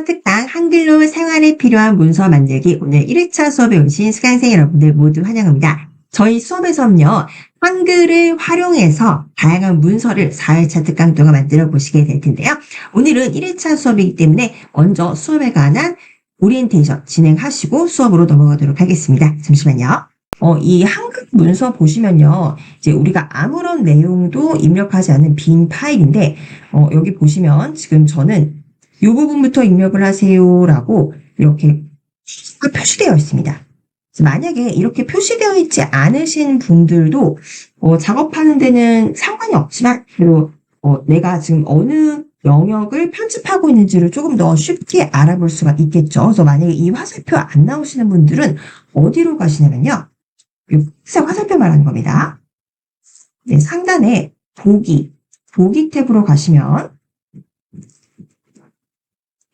특강 한글로 생활에 필요한 문서 만들기 오늘 1회차 수업에 오신 수강생 여러분들 모두 환영합니다. 저희 수업에서는요. 한글을 활용해서 다양한 문서를 4회차 특강 동안 만들어 보시게 될 텐데요. 오늘은 1회차 수업이기 때문에 먼저 수업에 관한 오리엔테이션 진행하시고 수업으로 넘어가도록 하겠습니다. 잠시만요. 이 한글 문서 보시면요. 이제 우리가 아무런 내용도 입력하지 않은 빈 파일인데, 여기 보시면 지금 저는 이 부분부터 입력을 하세요라고 이렇게 표시되어 있습니다. 만약에 이렇게 표시되어 있지 않으신 분들도 작업하는 데는 상관이 없지만 그래도 내가 지금 어느 영역을 편집하고 있는지를 조금 더 쉽게 알아볼 수가 있겠죠. 그래서 만약에 이 화살표 안 나오시는 분들은 어디로 가시냐면요. 이 화살표 말하는 겁니다. 네, 상단에 보기 탭으로 가시면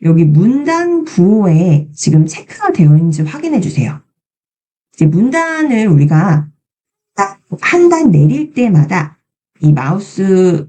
여기 문단 부호에 지금 체크가 되어 있는지 확인해 주세요. 이제 문단을 우리가 한 단 내릴 때마다 이 마우스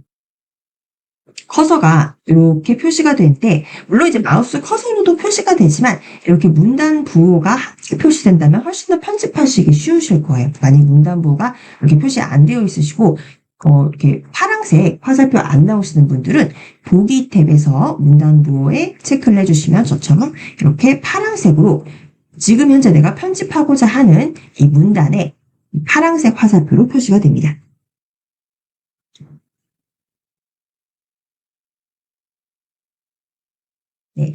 커서가 이렇게 표시가 되는데, 물론 이제 마우스 커서로도 표시가 되지만 이렇게 문단 부호가 함께 표시된다면 훨씬 더 편집하시기 쉬우실 거예요. 만약 문단 부호가 이렇게 표시 안 되어 있으시고 이렇게 파란색 화살표 안 나오시는 분들은 보기 탭에서 문단 부호에 체크를 해주시면 저처럼 이렇게 파란색으로 지금 현재 내가 편집하고자 하는 이 문단에 파란색 화살표로 표시가 됩니다. 네.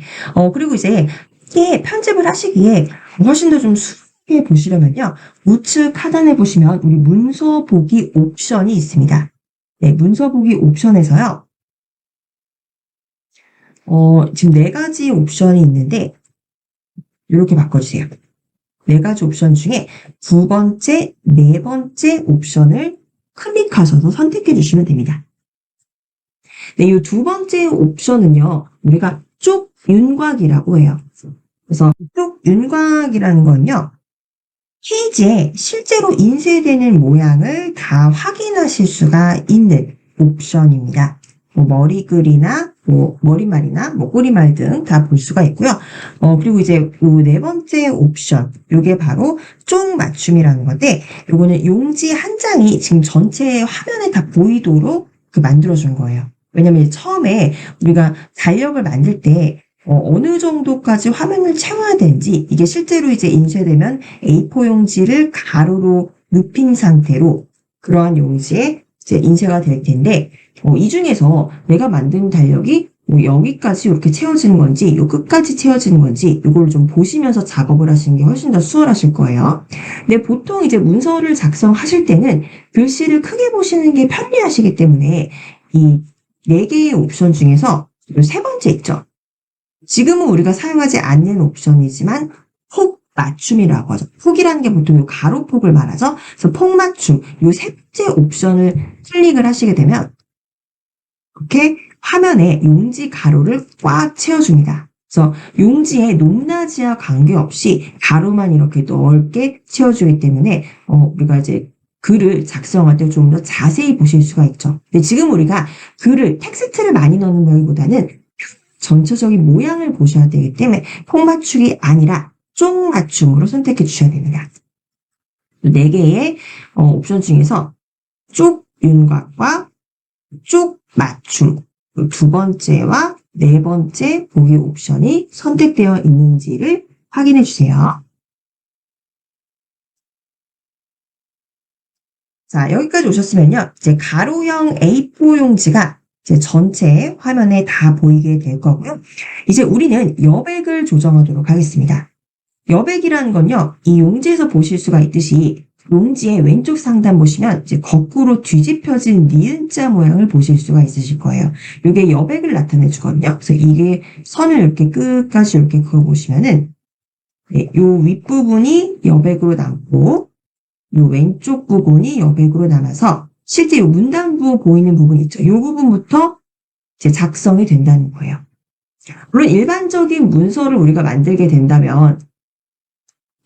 그리고 이제 이게 편집을 하시기에 훨씬 더 좀 수월하게 보시려면요. 우측 하단에 보시면 우리 문서 보기 옵션이 있습니다. 네, 문서 보기 옵션에서요. 지금 4가지 옵션이 있는데 이렇게 바꿔주세요. 4가지 옵션 중에 2번째, 4번째 옵션을 클릭하셔서 선택해 주시면 됩니다. 네, 이 2번째 옵션은요. 우리가 쪽윤곽이라고 해요. 그래서 쪽윤곽이라는 건요. 페이지에 실제로 인쇄되는 모양을 다 확인하실 수가 있는 옵션입니다. 머리글이나 머리말이나 꼬리말 등 다 볼 수가 있고요. 그리고 이제 요 4번째 옵션, 요게 바로 쪽 맞춤이라는 건데, 요거는 용지 한 장이 지금 전체 화면에 다 보이도록 만들어준 거예요. 왜냐면 처음에 우리가 달력을 만들 때 어느 정도까지 화면을 채워야 되는지, 이게 실제로 이제 인쇄되면 A4 용지를 가로로 눕힌 상태로 그러한 용지에 이제 인쇄가 될 텐데, 이 중에서 내가 만든 달력이 여기까지 이렇게 채워지는 건지, 요 끝까지 채워지는 건지, 이걸 좀 보시면서 작업을 하시는 게 훨씬 더 수월하실 거예요. 근데 보통 이제 문서를 작성하실 때는 글씨를 크게 보시는 게 편리하시기 때문에 이 4개의 옵션 중에서 요 3번째 있죠. 지금은 우리가 사용하지 않는 옵션이지만 폭 맞춤이라고 하죠. 폭이라는 게 보통 요 가로폭을 말하죠. 그래서 폭 맞춤, 요 3번째 옵션을 클릭을 하시게 되면 이렇게 화면에 용지 가로를 꽉 채워줍니다. 그래서 용지의 높낮이와 관계없이 가로만 이렇게 넓게 채워주기 때문에 우리가 이제 글을 작성할 때 좀 더 자세히 보실 수가 있죠. 근데 지금 우리가 글을 텍스트를 많이 넣는다기보다는 전체적인 모양을 보셔야 되기 때문에 폭 맞춤이 아니라 쪽 맞춤으로 선택해 주셔야 됩니다. 4개의 옵션 중에서 쪽 윤곽과 쪽 맞춤, 2번째와 4번째 보기 옵션이 선택되어 있는지를 확인해 주세요. 자, 여기까지 오셨으면요. 이제 가로형 A4 용지가 이제 전체 화면에 다 보이게 될 거고요. 이제 우리는 여백을 조정하도록 하겠습니다. 여백이라는 건요. 이 용지에서 보실 수가 있듯이 용지의 왼쪽 상단 보시면 이제 거꾸로 뒤집혀진 니은자 모양을 보실 수가 있으실 거예요. 이게 여백을 나타내 주거든요. 그래서 이게 선을 이렇게 끝까지 이렇게 그어 보시면은 네, 요 윗부분이 여백으로 남고 요 왼쪽 부분이 여백으로 남아서 실제 요 문단부 보이는 부분 있죠. 요 부분부터 이제 작성이 된다는 거예요. 물론 일반적인 문서를 우리가 만들게 된다면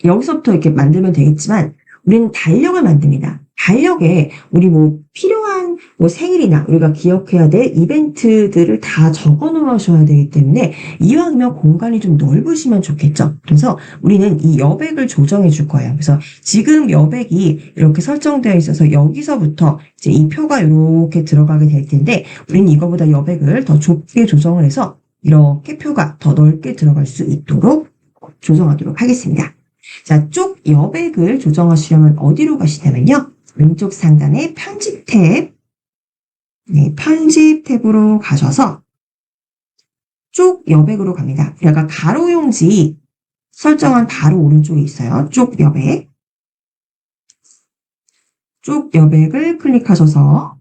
여기서부터 이렇게 만들면 되겠지만 우리는 달력을 만듭니다. 달력에 우리 필요한 생일이나 우리가 기억해야 될 이벤트들을 다 적어 놓으셔야 되기 때문에 이왕이면 공간이 좀 넓으시면 좋겠죠. 그래서 우리는 이 여백을 조정해 줄 거예요. 그래서 지금 여백이 이렇게 설정되어 있어서 여기서부터 이제 이 표가 이렇게 들어가게 될 텐데 우리는 이거보다 여백을 더 좁게 조정을 해서 이렇게 표가 더 넓게 들어갈 수 있도록 조정하도록 하겠습니다. 자, 쪽 여백을 조정하시려면 어디로 가시냐면요. 왼쪽 상단에 편집 탭, 편집 탭으로 가셔서 쪽 여백으로 갑니다. 여기가 가로 용지 설정한 바로 오른쪽에 있어요. 쪽 여백. 쪽 여백을 클릭하셔서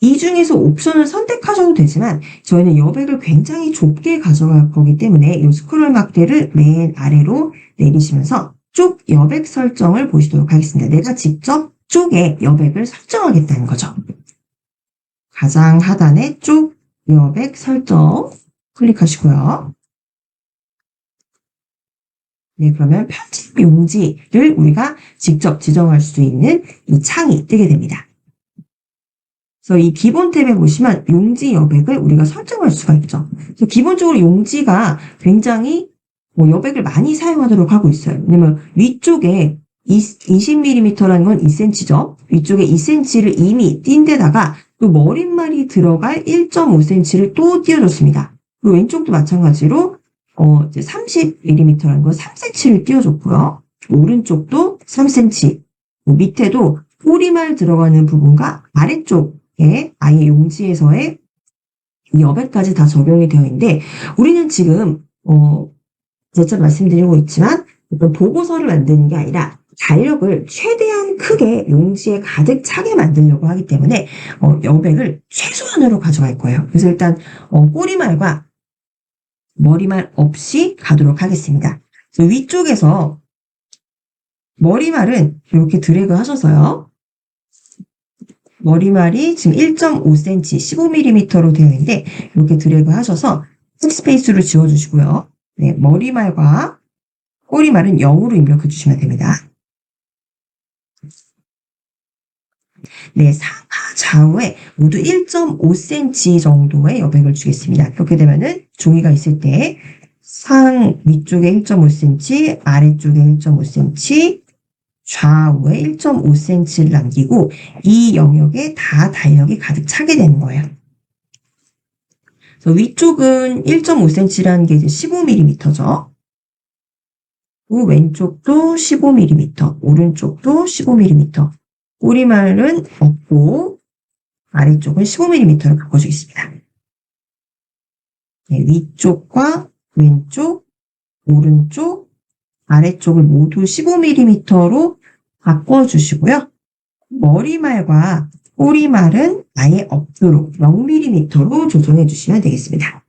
이 중에서 옵션을 선택하셔도 되지만 저희는 여백을 굉장히 좁게 가져갈 거기 때문에 이 스크롤 막대를 맨 아래로 내리시면서 쪽 여백 설정을 보시도록 하겠습니다. 내가 직접 쪽에 여백을 설정하겠다는 거죠. 가장 하단에 쪽 여백 설정 클릭하시고요. 네, 그러면 편집 용지를 우리가 직접 지정할 수 있는 이 창이 뜨게 됩니다. 그래서 이 기본 탭에 보시면 용지 여백을 우리가 설정할 수가 있죠. 그래서 기본적으로 용지가 굉장히 여백을 많이 사용하도록 하고 있어요. 왜냐면 위쪽에 20mm라는 건 2cm죠. 위쪽에 2cm를 이미 띈 데다가 또 머릿말이 들어갈 1.5cm를 또 띄워줬습니다. 그리고 왼쪽도 마찬가지로 이제 30mm라는 건 3cm를 띄워줬고요. 오른쪽도 3cm, 밑에도 꼬리말 들어가는 부분과 아래쪽에 아예 용지에서의 여백까지 다 적용이 되어 있는데 우리는 지금 제가 말씀드리고 있지만 어떤 보고서를 만드는 게 아니라 달력을 최대한 크게 용지에 가득 차게 만들려고 하기 때문에 여백을 최소한으로 가져갈 거예요. 그래서 일단 꼬리말과 머리말 없이 가도록 하겠습니다. 그래서 위쪽에서 머리말은 이렇게 드래그 하셔서요. 머리말이 지금 1.5cm, 15mm로 되어 있는데 이렇게 드래그 하셔서 스페이스로 지워주시고요. 네, 머리말과 꼬리말은 0으로 입력해 주시면 됩니다. 네, 상하 좌우에 모두 1.5cm 정도의 여백을 주겠습니다. 그렇게 되면은 종이가 있을 때 위쪽에 1.5cm, 아래쪽에 1.5cm, 좌우에 1.5cm를 남기고 이 영역에 다 달력이 가득 차게 되는 거예요. 그래서 위쪽은 1.5cm라는 게 이제 15mm죠. 왼쪽도 15mm, 오른쪽도 15mm. 꼬리말은 없고 아래쪽은 15mm로 바꿔주겠습니다. 네, 위쪽과 왼쪽, 오른쪽, 아래쪽을 모두 15mm로 바꿔주시고요. 머리말과 꼬리말은 아예 없도록 0mm로 조정해 주시면 되겠습니다.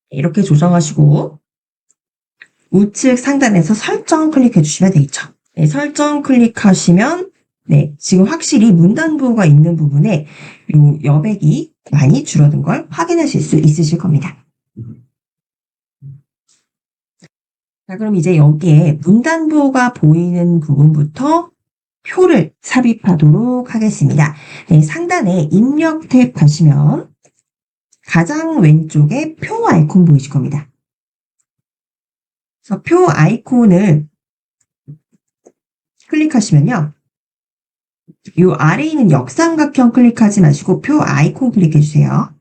이렇게 조정하시고 우측 상단에서 설정 클릭해 주시면 되겠죠. 네, 설정 클릭하시면 지금 확실히 문단부가 있는 부분에 요 여백이 많이 줄어든 걸 확인하실 수 있으실 겁니다. 자, 그럼 이제 여기에 문단부가 보이는 부분부터 표를 삽입하도록 하겠습니다. 네, 상단에 입력 탭 가시면 가장 왼쪽에 표 아이콘 보이실 겁니다. 그래서 표 아이콘을 클릭하시면요. 이 아래에 있는 역삼각형 클릭하지 마시고 표 아이콘 클릭해 주세요.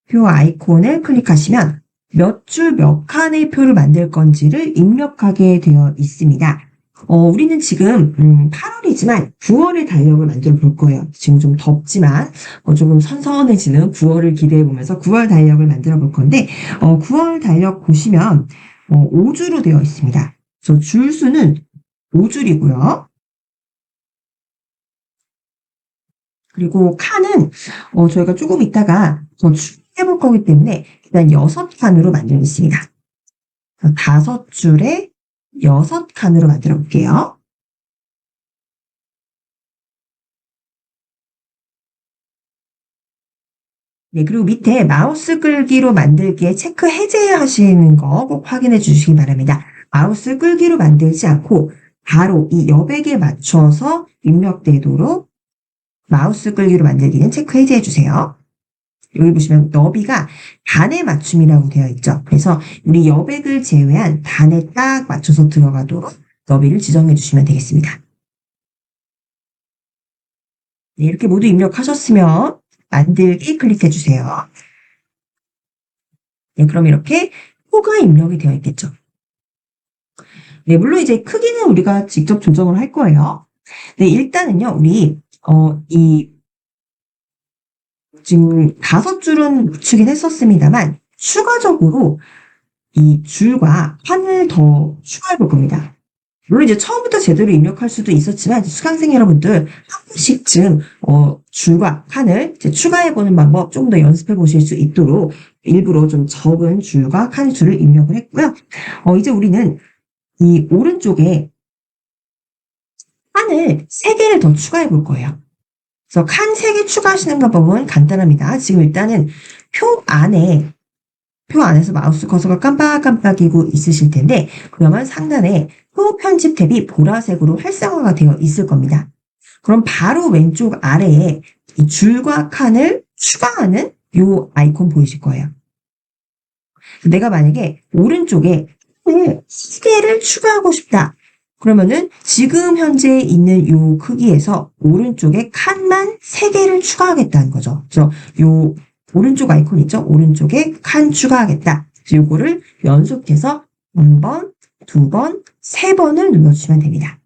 표 아이콘을 클릭하시면 몇 줄 몇 칸의 표를 만들 건지를 입력하게 되어 있습니다. 우리는 지금 8월이지만 9월의 달력을 만들어 볼 거예요. 지금 좀 덥지만 조금 선선해지는 9월을 기대해 보면서 9월 달력을 만들어 볼 건데 9월 달력 보시면 5주로 되어 있습니다. 그래서 줄 수는 5줄이고요. 그리고 칸은 저희가 조금 있다가 더 해볼 거기 때문에 일단 6칸으로 만들겠습니다. 5줄에 6칸으로 만들어 볼게요. 네, 그리고 밑에 마우스 끌기로 만들기에 체크 해제하시는 거 꼭 확인해 주시기 바랍니다. 마우스 끌기로 만들지 않고 바로 이 여백에 맞춰서 입력되도록 마우스 끌기로 만들기는 체크 해제해 주세요. 여기 보시면 너비가 단에 맞춤이라고 되어 있죠. 그래서 우리 여백을 제외한 단에 딱 맞춰서 들어가도록 너비를 지정해 주시면 되겠습니다. 네, 이렇게 모두 입력하셨으면 만들기 클릭해 주세요. 네, 그럼 이렇게 표가 입력이 되어 있겠죠. 네, 물론 이제 크기는 우리가 직접 조정을 할 거예요. 네, 일단은요, 우리 지금 5줄은 붙이긴 했었습니다만 추가적으로 이 줄과 판을 더 추가해 볼 겁니다. 물론 이제 처음부터 제대로 입력할 수도 있었지만 수강생 여러분들 한 번씩쯤 줄과 칸을 이제 추가해 보는 방법 좀 더 연습해 보실 수 있도록 일부러 좀 적은 줄과 칸 수를 입력을 했고요. 이제 우리는 이 오른쪽에 칸을 3개를 더 추가해 볼 거예요. 그래서 칸 3개 추가하시는 방법은 간단합니다. 지금 일단은 표 안에서 마우스 커서가 깜빡깜빡이고 있으실 텐데 그러면 상단에 표 편집 탭이 보라색으로 활성화가 되어 있을 겁니다. 그럼 바로 왼쪽 아래에 이 줄과 칸을 추가하는 이 아이콘 보이실 거예요. 내가 만약에 오른쪽에 칸을 3개를 추가하고 싶다. 그러면은 지금 현재 있는 이 크기에서 오른쪽에 칸만 3개를 추가하겠다는 거죠. 그래서 이 오른쪽 아이콘 있죠? 오른쪽에 칸 추가하겠다. 요거를 연속해서 1번, 2번, 3번을 눌러주시면 됩니다.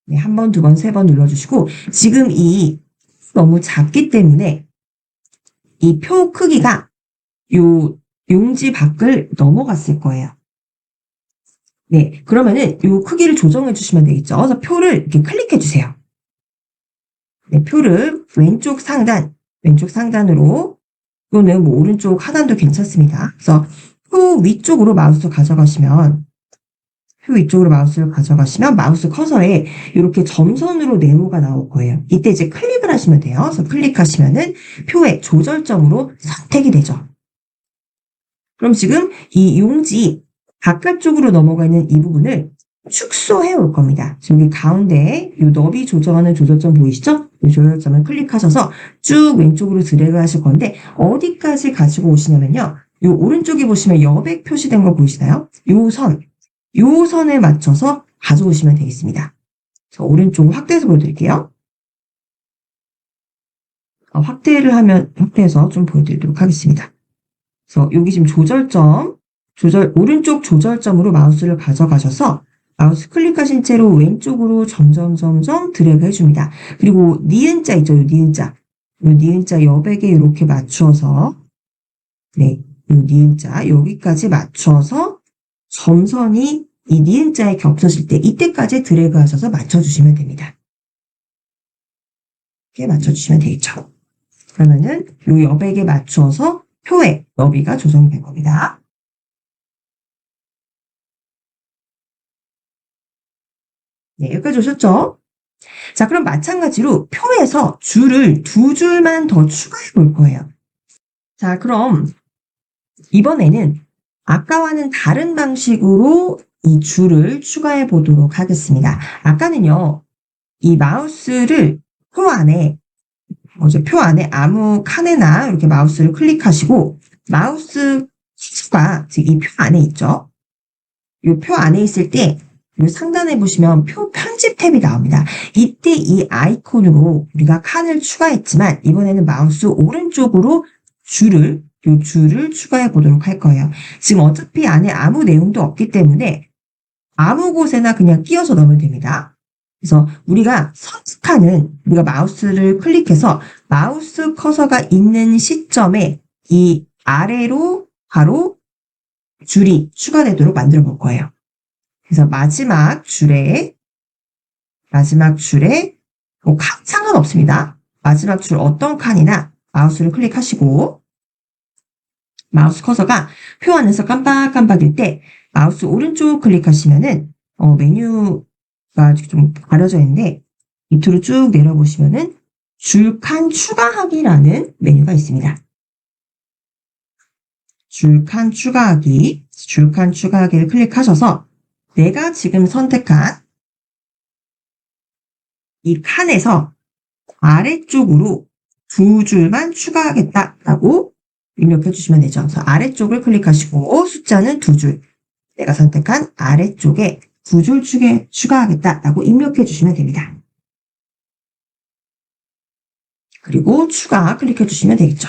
네, 1번, 2번, 3번 눌러주시고 지금 이 너무 작기 때문에 이 표 크기가 요 용지 밖을 넘어갔을 거예요. 네, 그러면은 요 크기를 조정해 주시면 되겠죠. 그래서 표를 이렇게 클릭해 주세요. 네, 표를 왼쪽 상단으로 또는 뭐 오른쪽 하단도 괜찮습니다. 그래서 표 위쪽으로 마우스를 가져가시면 마우스 커서에 이렇게 점선으로 네모가 나올 거예요. 이때 이제 클릭을 하시면 돼요. 그래서 클릭하시면은 표의 조절점으로 선택이 되죠. 그럼 지금 이 용지 바깥쪽으로 넘어가 있는 이 부분을 축소해 올 겁니다. 여기 가운데에 이 너비 조정하는 조절점 보이시죠? 이 조절점을 클릭하셔서 쭉 왼쪽으로 드래그 하실 건데 어디까지 가지고 오시냐면요. 이 오른쪽에 보시면 여백 표시된 거 보이시나요? 요 선에 맞춰서 가져오시면 되겠습니다. 저 오른쪽 확대해서 보여드릴게요. 확대해서 좀 보여드리도록 하겠습니다. 그래서 여기 지금 오른쪽 조절점으로 마우스를 가져가셔서 마우스 클릭하신 채로 왼쪽으로 점점 드래그 해줍니다. 그리고 니은자 있죠? 요 니은자 여백에 이렇게 맞춰서 네, 요 니은자 여기까지 맞춰서 점선이 이 니은자에 겹쳐질 때 이때까지 드래그 하셔서 맞춰주시면 됩니다. 이렇게 맞춰주시면 되겠죠. 그러면은 요 여백에 맞춰서 표의 너비가 조정이 될 겁니다. 네, 여기까지 오셨죠? 자, 그럼 마찬가지로 표에서 줄을 2줄만 더 추가해 볼 거예요. 자, 그럼 이번에는 아까와는 다른 방식으로 이 줄을 추가해 보도록 하겠습니다. 아까는요, 이 마우스를 표 안에 아무 칸에나 이렇게 마우스를 클릭하시고 마우스 키가 지금 이 표 안에 있죠. 이 표 안에 있을 때 이 상단에 보시면 표 편집 탭이 나옵니다. 이때 이 아이콘으로 우리가 칸을 추가했지만 이번에는 마우스 오른쪽으로 줄을 추가해 보도록 할 거예요. 지금 어차피 안에 아무 내용도 없기 때문에 아무 곳에나 그냥 끼워서 넣으면 됩니다. 그래서 우리가 마우스를 클릭해서 마우스 커서가 있는 시점에 이 아래로 바로 줄이 추가되도록 만들어 볼 거예요. 그래서 마지막 줄에 뭐 상관없습니다. 마지막 줄 어떤 칸이나 마우스를 클릭하시고 마우스 커서가 표 안에서 깜빡깜빡일 때 마우스 오른쪽 클릭하시면은 메뉴가 좀 가려져 있는데 밑으로 쭉 내려보시면은 줄칸 추가하기라는 메뉴가 있습니다. 줄칸 추가하기를 클릭하셔서 내가 지금 선택한 이 칸에서 아래쪽으로 2줄만 추가하겠다라고 입력해 주시면 되죠. 그래서 아래쪽을 클릭하시고 숫자는 2줄, 내가 선택한 아래쪽에 2줄 추가하겠다라고 입력해 주시면 됩니다. 그리고 추가 클릭해 주시면 되겠죠.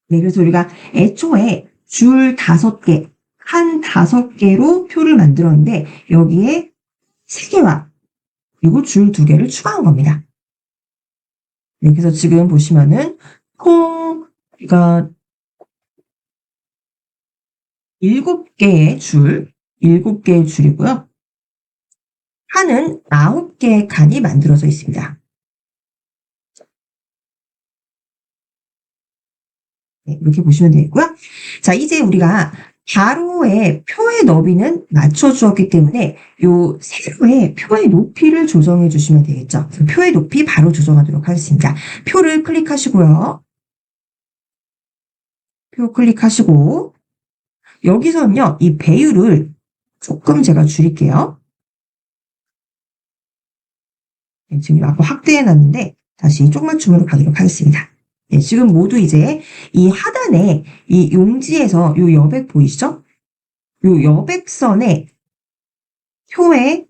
네, 그래서 우리가 애초에 줄 5개, 칸 5개로 표를 만들었는데 여기에 3개와 그리고 줄 2개를 추가한 겁니다. 네, 그래서 지금 보시면은 총 우리가 7개의 줄이고요. 칸은 9개의 칸이 만들어져 있습니다. 네, 이렇게 보시면 되겠고요. 자, 이제 우리가 가로의 표의 너비는 맞춰주었기 때문에 요 세로의 표의 높이를 조정해 주시면 되겠죠. 표의 높이 바로 조정하도록 하겠습니다. 표를 클릭하시고요. 표 클릭하시고 여기서는요, 이 배율을 조금 제가 줄일게요. 네, 지금 아까 확대해 놨는데 다시 쪽맞춤으로 가도록 하겠습니다. 네, 지금 모두 이제 이 하단에 이 용지에서 요 여백 보이시죠? 요 여백선에 표의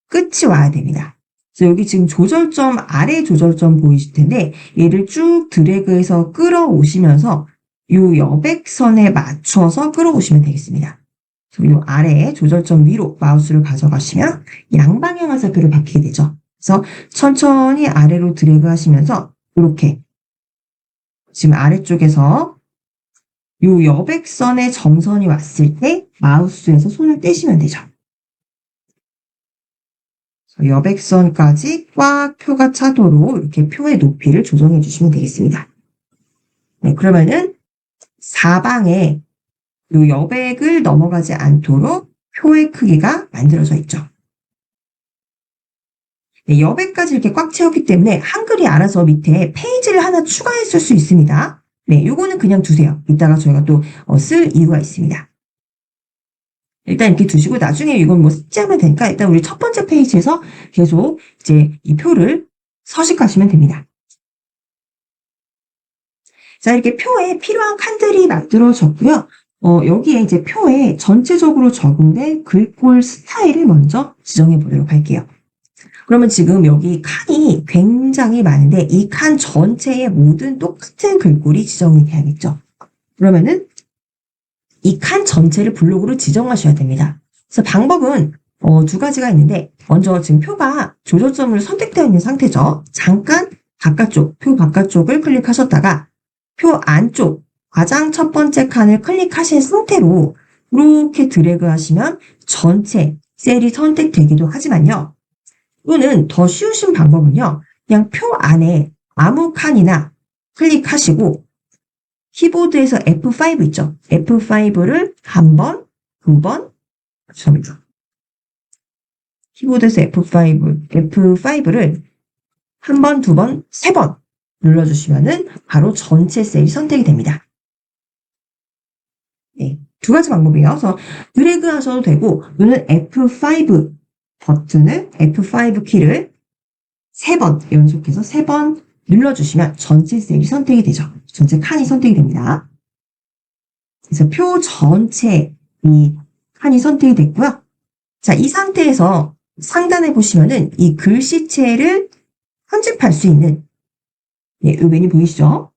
끝이 와야 됩니다. 그래서 여기 지금 조절점, 아래 조절점 보이실 텐데 얘를 쭉 드래그해서 끌어오시면서 요 여백선에 맞춰서 끌어오시면 되겠습니다. 요 아래 조절점 위로 마우스를 가져가시면 양방향 화살표를 바뀌게 되죠. 그래서 천천히 아래로 드래그 하시면서 이렇게 지금 아래쪽에서 요 여백선의 점선이 왔을 때 마우스에서 손을 떼시면 되죠. 여백선까지 꽉 표가 차도록 이렇게 표의 높이를 조정해 주시면 되겠습니다. 네, 그러면은 사방에 요 여백을 넘어가지 않도록 표의 크기가 만들어져 있죠. 네, 여백까지 이렇게 꽉 채웠기 때문에 한글이 알아서 밑에 페이지를 하나 추가했을 수 있습니다. 네, 요거는 그냥 두세요. 이따가 저희가 또 쓸 이유가 있습니다. 일단 이렇게 두시고 나중에 이건 뭐 삭제하면 되니까 일단 우리 첫 번째 페이지에서 계속 이제 이 표를 서식하시면 됩니다. 자, 이렇게 표에 필요한 칸들이 만들어졌고요. 여기에 이제 표에 전체적으로 적용된 글꼴 스타일을 먼저 지정해 보도록 할게요. 그러면 지금 여기 칸이 굉장히 많은데 이 칸 전체에 모든 똑같은 글꼴이 지정이 돼야겠죠. 그러면은 이 칸 전체를 블록으로 지정하셔야 됩니다. 그래서 방법은 2가지가 있는데 먼저 지금 표가 조절점으로 선택되어 있는 상태죠. 잠깐 바깥쪽, 표 바깥쪽을 클릭하셨다가 표 안쪽 가장 첫 번째 칸을 클릭하신 상태로 이렇게 드래그 하시면 전체 셀이 선택되기도 하지만요. 또는 더 쉬우신 방법은요. 그냥 표 안에 아무 칸이나 클릭하시고 키보드에서 F5 있죠. F5를 한 번, 두 번, 죄송합니다. 키보드에서 F5를 한 번, 두 번, 세 번 눌러주시면은 바로 전체 셀이 선택이 됩니다. 네, 2가지 방법이에요. 그래서 드래그 하셔도 되고, 또는 F5 버튼을, F5 키를 3번 연속해서 3번 눌러주시면 전체 셀이 선택이 되죠. 전체 칸이 선택이 됩니다. 그래서 표 전체 이 칸이 선택이 됐고요. 자, 이 상태에서 상단에 보시면은 이 글씨체를 편집할 수 있는 이 메뉴 보이시죠?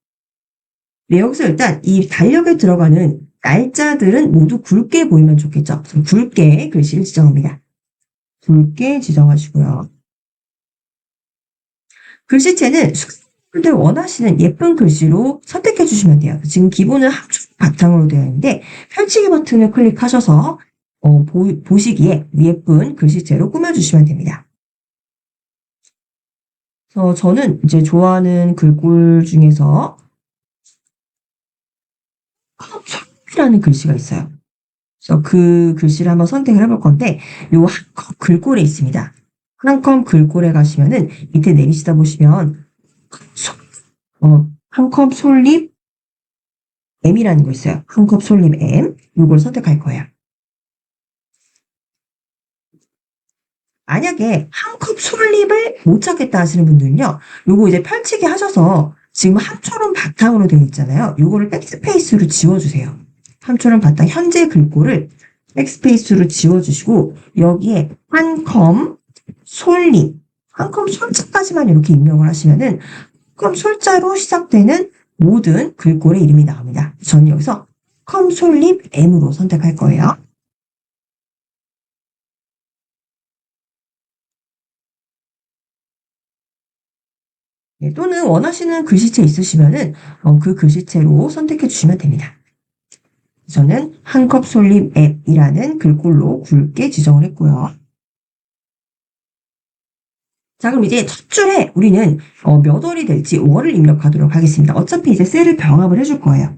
네, 여기서 일단 이 달력에 들어가는 날짜들은 모두 굵게 보이면 좋겠죠. 그래서 굵게 글씨를 지정합니다. 굵게 지정하시고요. 글씨체는 여러분들 원하시는 예쁜 글씨로 선택해 주시면 돼요. 지금 기본은 함축 바탕으로 되어 있는데 펼치기 버튼을 클릭하셔서 보시기에 예쁜 글씨체로 꾸며주시면 됩니다. 그래서 저는 이제 좋아하는 글꼴 중에서 라는 글씨가 있어요. 그래서 그 글씨를 한번 선택을 해볼 건데 요 한컵 글꼴에 있습니다. 한 컴 글꼴에 가시면은 밑에 내리시다 보시면 한 컵 솔잎 M이라는 거 있어요. 한 컵 솔잎 M. 이걸 선택할 거예요. 만약에 한 컵 솔잎을 못 찾겠다 하시는 분들은요. 요거 이제 펼치기 하셔서 지금 함초름 바탕으로 되어 있잖아요. 요거를 백스페이스로 지워주세요. 함초름 바탕 현재 글꼴을 백스페이스로 지워주시고 여기에 한 컴 솔잎 한 컴 솔자까지만 이렇게 입력을 하시면은 컴 솔자로 시작되는 모든 글꼴의 이름이 나옵니다. 저는 여기서 컴 솔잎 M으로 선택할 거예요. 네, 또는 원하시는 글씨체 있으시면은 그 글씨체로 선택해 주시면 됩니다. 저는 한 컵 솔잎 앱이라는 글꼴로 굵게 지정을 했고요. 자, 그럼 이제 첫 줄에 우리는 몇 월이 될지 5월을 입력하도록 하겠습니다. 어차피 이제 셀을 병합을 해줄 거예요.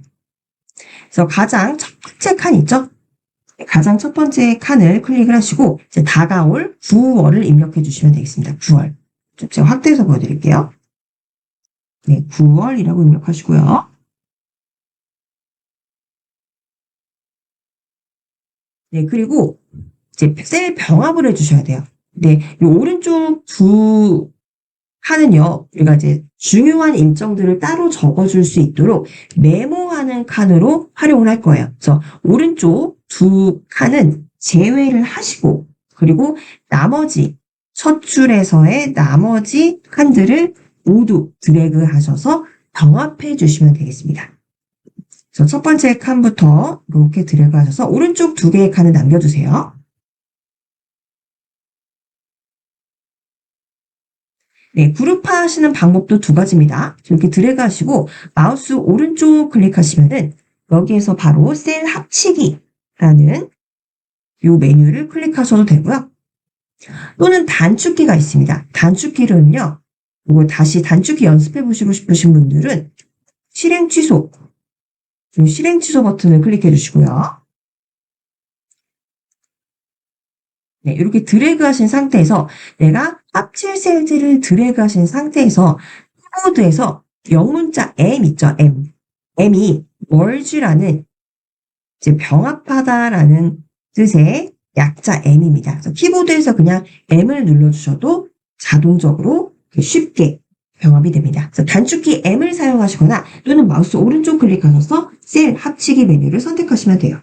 그래서 가장 첫 번째 칸 있죠? 가장 첫 번째 칸을 클릭을 하시고 이제 다가올 9월을 입력해 주시면 되겠습니다. 9월. 좀 제가 확대해서 보여드릴게요. 네, 9월이라고 입력하시고요. 네, 그리고 이제 셀 병합을 해주셔야 돼요. 네, 이 오른쪽 두 칸은요, 우리가 이제 중요한 일정들을 따로 적어줄 수 있도록 메모하는 칸으로 활용을 할 거예요. 그래서 오른쪽 두 칸은 제외를 하시고, 그리고 나머지 첫 줄에서의 나머지 칸들을 모두 드래그 하셔서 병합해 주시면 되겠습니다. 그래서 첫 번째 칸부터 이렇게 드래그 하셔서 오른쪽 두 개의 칸을 남겨주세요. 네, 그룹화 하시는 방법도 두 가지입니다. 이렇게 드래그 하시고 마우스 오른쪽 클릭하시면은 여기에서 바로 셀 합치기라는 이 메뉴를 클릭하셔도 되고요. 또는 단축키가 있습니다. 단축키는요. 이거 다시 단축키 연습해 보시고 싶으신 분들은 실행 취소, 이 실행 취소 버튼을 클릭해 주시고요. 네, 이렇게 드래그 하신 상태에서 내가 합칠 셀들을 드래그 하신 상태에서 키보드에서 영문자 M 있죠? M. M이 merge라는 이제 병합하다라는 뜻의 약자 M입니다. 그래서 키보드에서 그냥 M을 눌러주셔도 자동적으로 쉽게 병합이 됩니다. 그래서 단축키 M을 사용하시거나 또는 마우스 오른쪽 클릭하셔서 셀 합치기 메뉴를 선택하시면 돼요.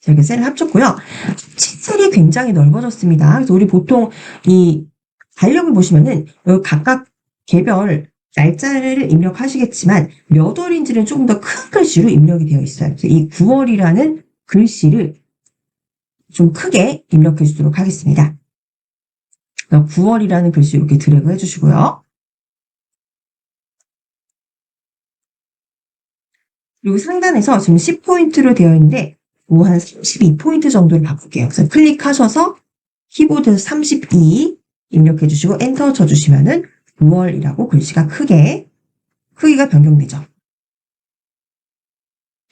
자, 이렇게 셀을 합쳤고요. 셀이 굉장히 넓어졌습니다. 그래서 우리 보통 이 달력을 보시면은 여기 각각 개별 날짜를 입력하시겠지만 몇 월인지는 조금 더 큰 글씨로 입력이 되어 있어요. 그래서 이 9월이라는 글씨를 좀 크게 입력해 주도록 하겠습니다. 9월이라는 글씨 이렇게 드래그 해주시고요. 그리고 상단에서 지금 10포인트로 되어 있는데 한 32포인트 정도를 바꿀게요. 그래서 클릭하셔서 키보드에서 32 입력해 주시고 엔터 쳐주시면은 9월이라고 글씨가 크기가 변경되죠.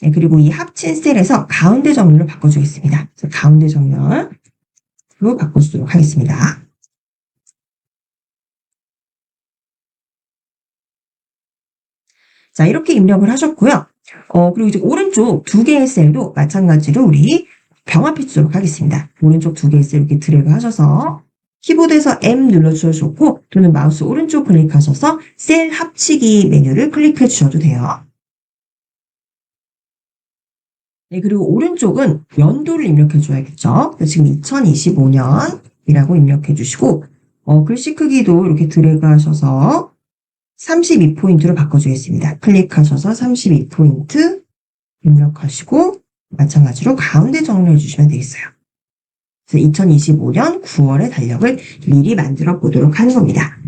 네, 그리고 이 합친 셀에서 가운데 정렬을 바꿔주겠습니다. 그래서 가운데 정렬로 바꿔주도록 하겠습니다. 자, 이렇게 입력을 하셨고요. 그리고 이제 오른쪽 두 개의 셀도 마찬가지로 우리 병합해 주도록 하겠습니다. 오른쪽 두 개의 셀 이렇게 드래그 하셔서 키보드에서 M 눌러주셔도 좋고 또는 마우스 오른쪽 클릭하셔서 셀 합치기 메뉴를 클릭해 주셔도 돼요. 네, 그리고 오른쪽은 연도를 입력해 줘야겠죠. 지금 2025년이라고 입력해 주시고 글씨 크기도 이렇게 드래그 하셔서 32포인트로 바꿔주겠습니다. 클릭하셔서 32포인트 입력하시고 마찬가지로 가운데 정리해 주시면 되겠어요. 그래서 2025년 9월의 달력을 미리 만들어 보도록 하는 겁니다.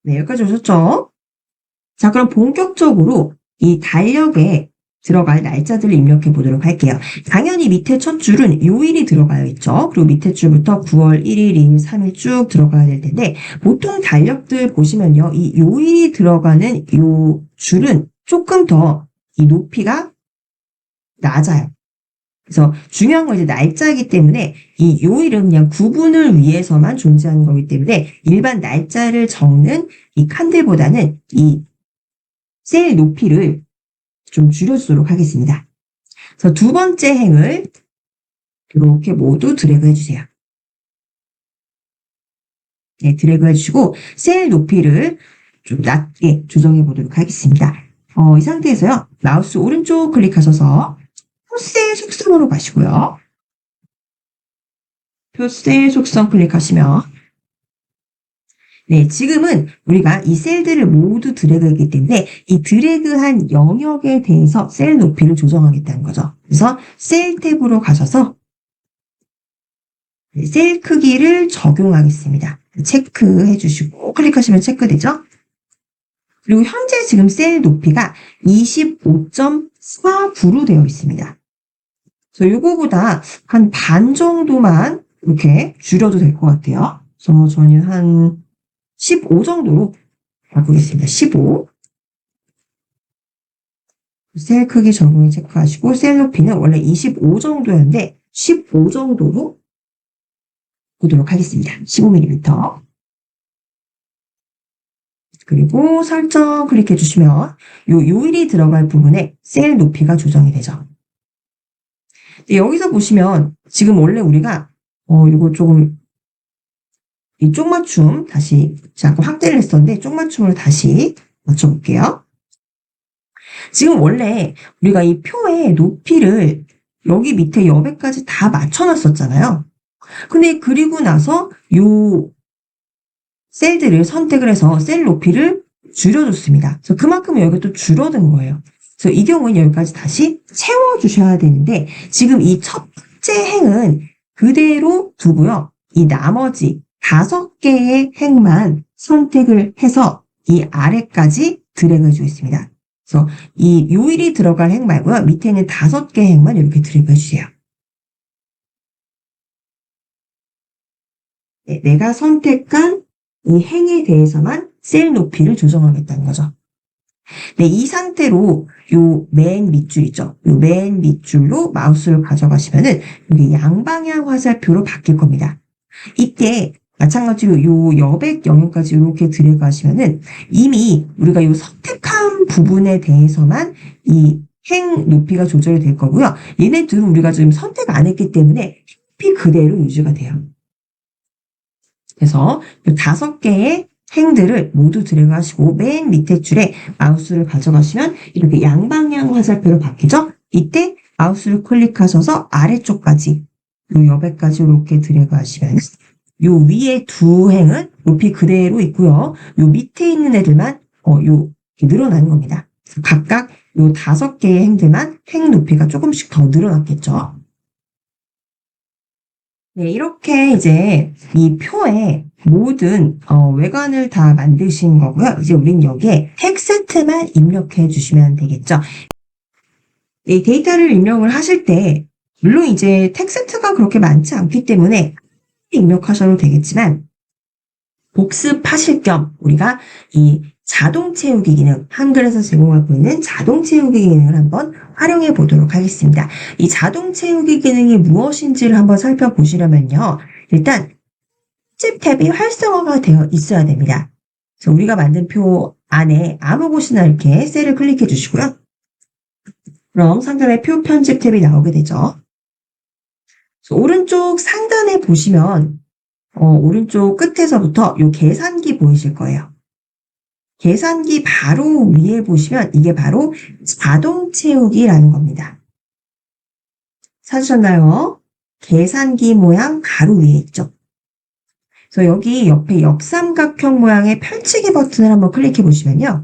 네, 여기까지 오셨죠? 자, 그럼 본격적으로 이 달력에 들어갈 날짜들을 입력해 보도록 할게요. 당연히 밑에 첫 줄은 요일이 들어가야 있죠. 그리고 밑에 줄부터 9월 1일, 2일, 3일 쭉 들어가야 될 텐데 보통 달력들 보시면요. 이 요일이 들어가는 요 줄은 조금 더 이 높이가 낮아요. 그래서 중요한 건 이제 날짜이기 때문에 이 요일은 그냥 구분을 위해서만 존재하는 거기 때문에 일반 날짜를 적는 이 칸들보다는 이 셀 높이를 좀 줄여주도록 하겠습니다. 그래서 두 번째 행을 이렇게 모두 드래그 해주세요. 네, 드래그 해주시고 셀 높이를 좀 낮게 조정해 보도록 하겠습니다. 이 상태에서요. 마우스 오른쪽 클릭하셔서 표셀 속성으로 가시고요. 표셀 속성 클릭하시면 네, 지금은 우리가 이 셀들을 모두 드래그했기 때문에 이 드래그한 영역에 대해서 셀 높이를 조정하겠다는 거죠. 그래서 셀 탭으로 가셔서 셀 크기를 적용하겠습니다. 체크해 주시고 클릭하시면 체크되죠? 그리고 현재 지금 셀 높이가 25.49로 되어 있습니다. 그래서 이거보다 한 반 정도만 이렇게 줄여도 될 것 같아요. 그래서 저는 한 15 정도로 바꾸겠습니다. 15. 셀 크기 적용을 체크하시고 셀 높이는 원래 25 정도였는데 15 정도로 보도록 하겠습니다. 15mm. 그리고 설정 클릭해 주시면 요 요일이 들어갈 부분에 셀 높이가 조정이 되죠. 여기서 보시면 지금 원래 우리가 이거 조금 이 쪽맞춤 다시 제가 아까 확대를 했었는데 쪽맞춤으로 다시 맞춰볼게요. 지금 원래 우리가 이 표의 높이를 여기 밑에 여백까지 다 맞춰놨었잖아요. 근데 그리고 나서 요 셀들을 선택을 해서 셀 높이를 줄여줬습니다. 그래서 그만큼 여기가 또 줄어든 거예요. 그래서 이 경우는 여기까지 다시 채워주셔야 되는데 지금 이 첫 번째 행은 그대로 두고요. 이 나머지 5개의 행만 선택을 해서 이 아래까지 드래그 해주고 있습니다. 그래서 이 요일이 들어갈 행 말고요. 밑에 있는 5개 행만 이렇게 드래그 해주세요. 네, 내가 선택한 이 행에 대해서만 셀 높이를 조정하겠다는 거죠. 네, 이 상태로 요 맨 밑줄 있죠? 요 맨 밑줄로 마우스를 가져가시면은 여기 양방향 화살표로 바뀔 겁니다. 이때 마찬가지로 요 여백 영역까지 이렇게 드래그 하시면은 이미 우리가 요 선택한 부분에 대해서만 이 행 높이가 조절이 될 거고요. 얘네 둘은 우리가 지금 선택 안 했기 때문에 높이 그대로 유지가 돼요. 그래서 이 5개의 행들을 모두 드래그 하시고 맨 밑에 줄에 마우스를 가져가시면 이렇게 양방향 화살표로 바뀌죠? 이때 마우스를 클릭하셔서 아래쪽까지 요 여백까지 이렇게 드래그 하시면 요 위에 두 행은 높이 그대로 있고요. 요 밑에 있는 애들만 늘어나는 겁니다. 각각 요 5개의 행들만 행 높이가 조금씩 더 늘어났겠죠. 네, 이렇게 이제 이 표의 모든 외관을 다 만드신 거고요. 이제 우린 여기에 텍스트만 입력해 주시면 되겠죠. 이 데이터를 입력을 하실 때 물론 이제 텍스트가 그렇게 많지 않기 때문에 입력하셔도 되겠지만 복습하실 겸 우리가 이 자동 채우기 기능, 한글에서 제공하고 있는 자동 채우기 기능을 한번 활용해 보도록 하겠습니다. 이 자동 채우기 기능이 무엇인지를 한번 살펴보시려면요. 일단 편집 탭이 활성화가 되어 있어야 됩니다. 그래서 우리가 만든 표 안에 아무 곳이나 이렇게 셀을 클릭해 주시고요. 그럼 상단에 표 편집 탭이 나오게 되죠. 오른쪽 상단에 보시면 오른쪽 끝에서부터 요 계산기 보이실 거예요. 계산기 바로 위에 보시면 이게 바로 자동 채우기라는 겁니다. 찾으셨나요? 계산기 모양 바로 위에 있죠. 그래서 여기 옆에 역삼각형 모양의 펼치기 버튼을 한번 클릭해 보시면요.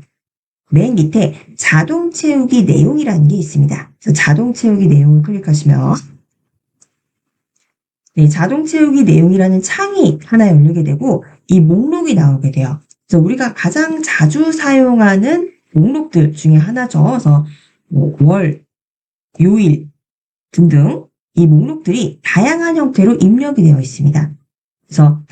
맨 밑에 자동 채우기 내용이라는 게 있습니다. 그래서 자동 채우기 내용을 클릭하시면 네, 자동 채우기 내용이라는 창이 하나 열리게 되고 이 목록이 나오게 돼요. 그래서 우리가 가장 자주 사용하는 목록들 중에 하나죠. 그래서 뭐 월, 요일 등등 이 목록들이 다양한 형태로 입력이 되어 있습니다. 그래서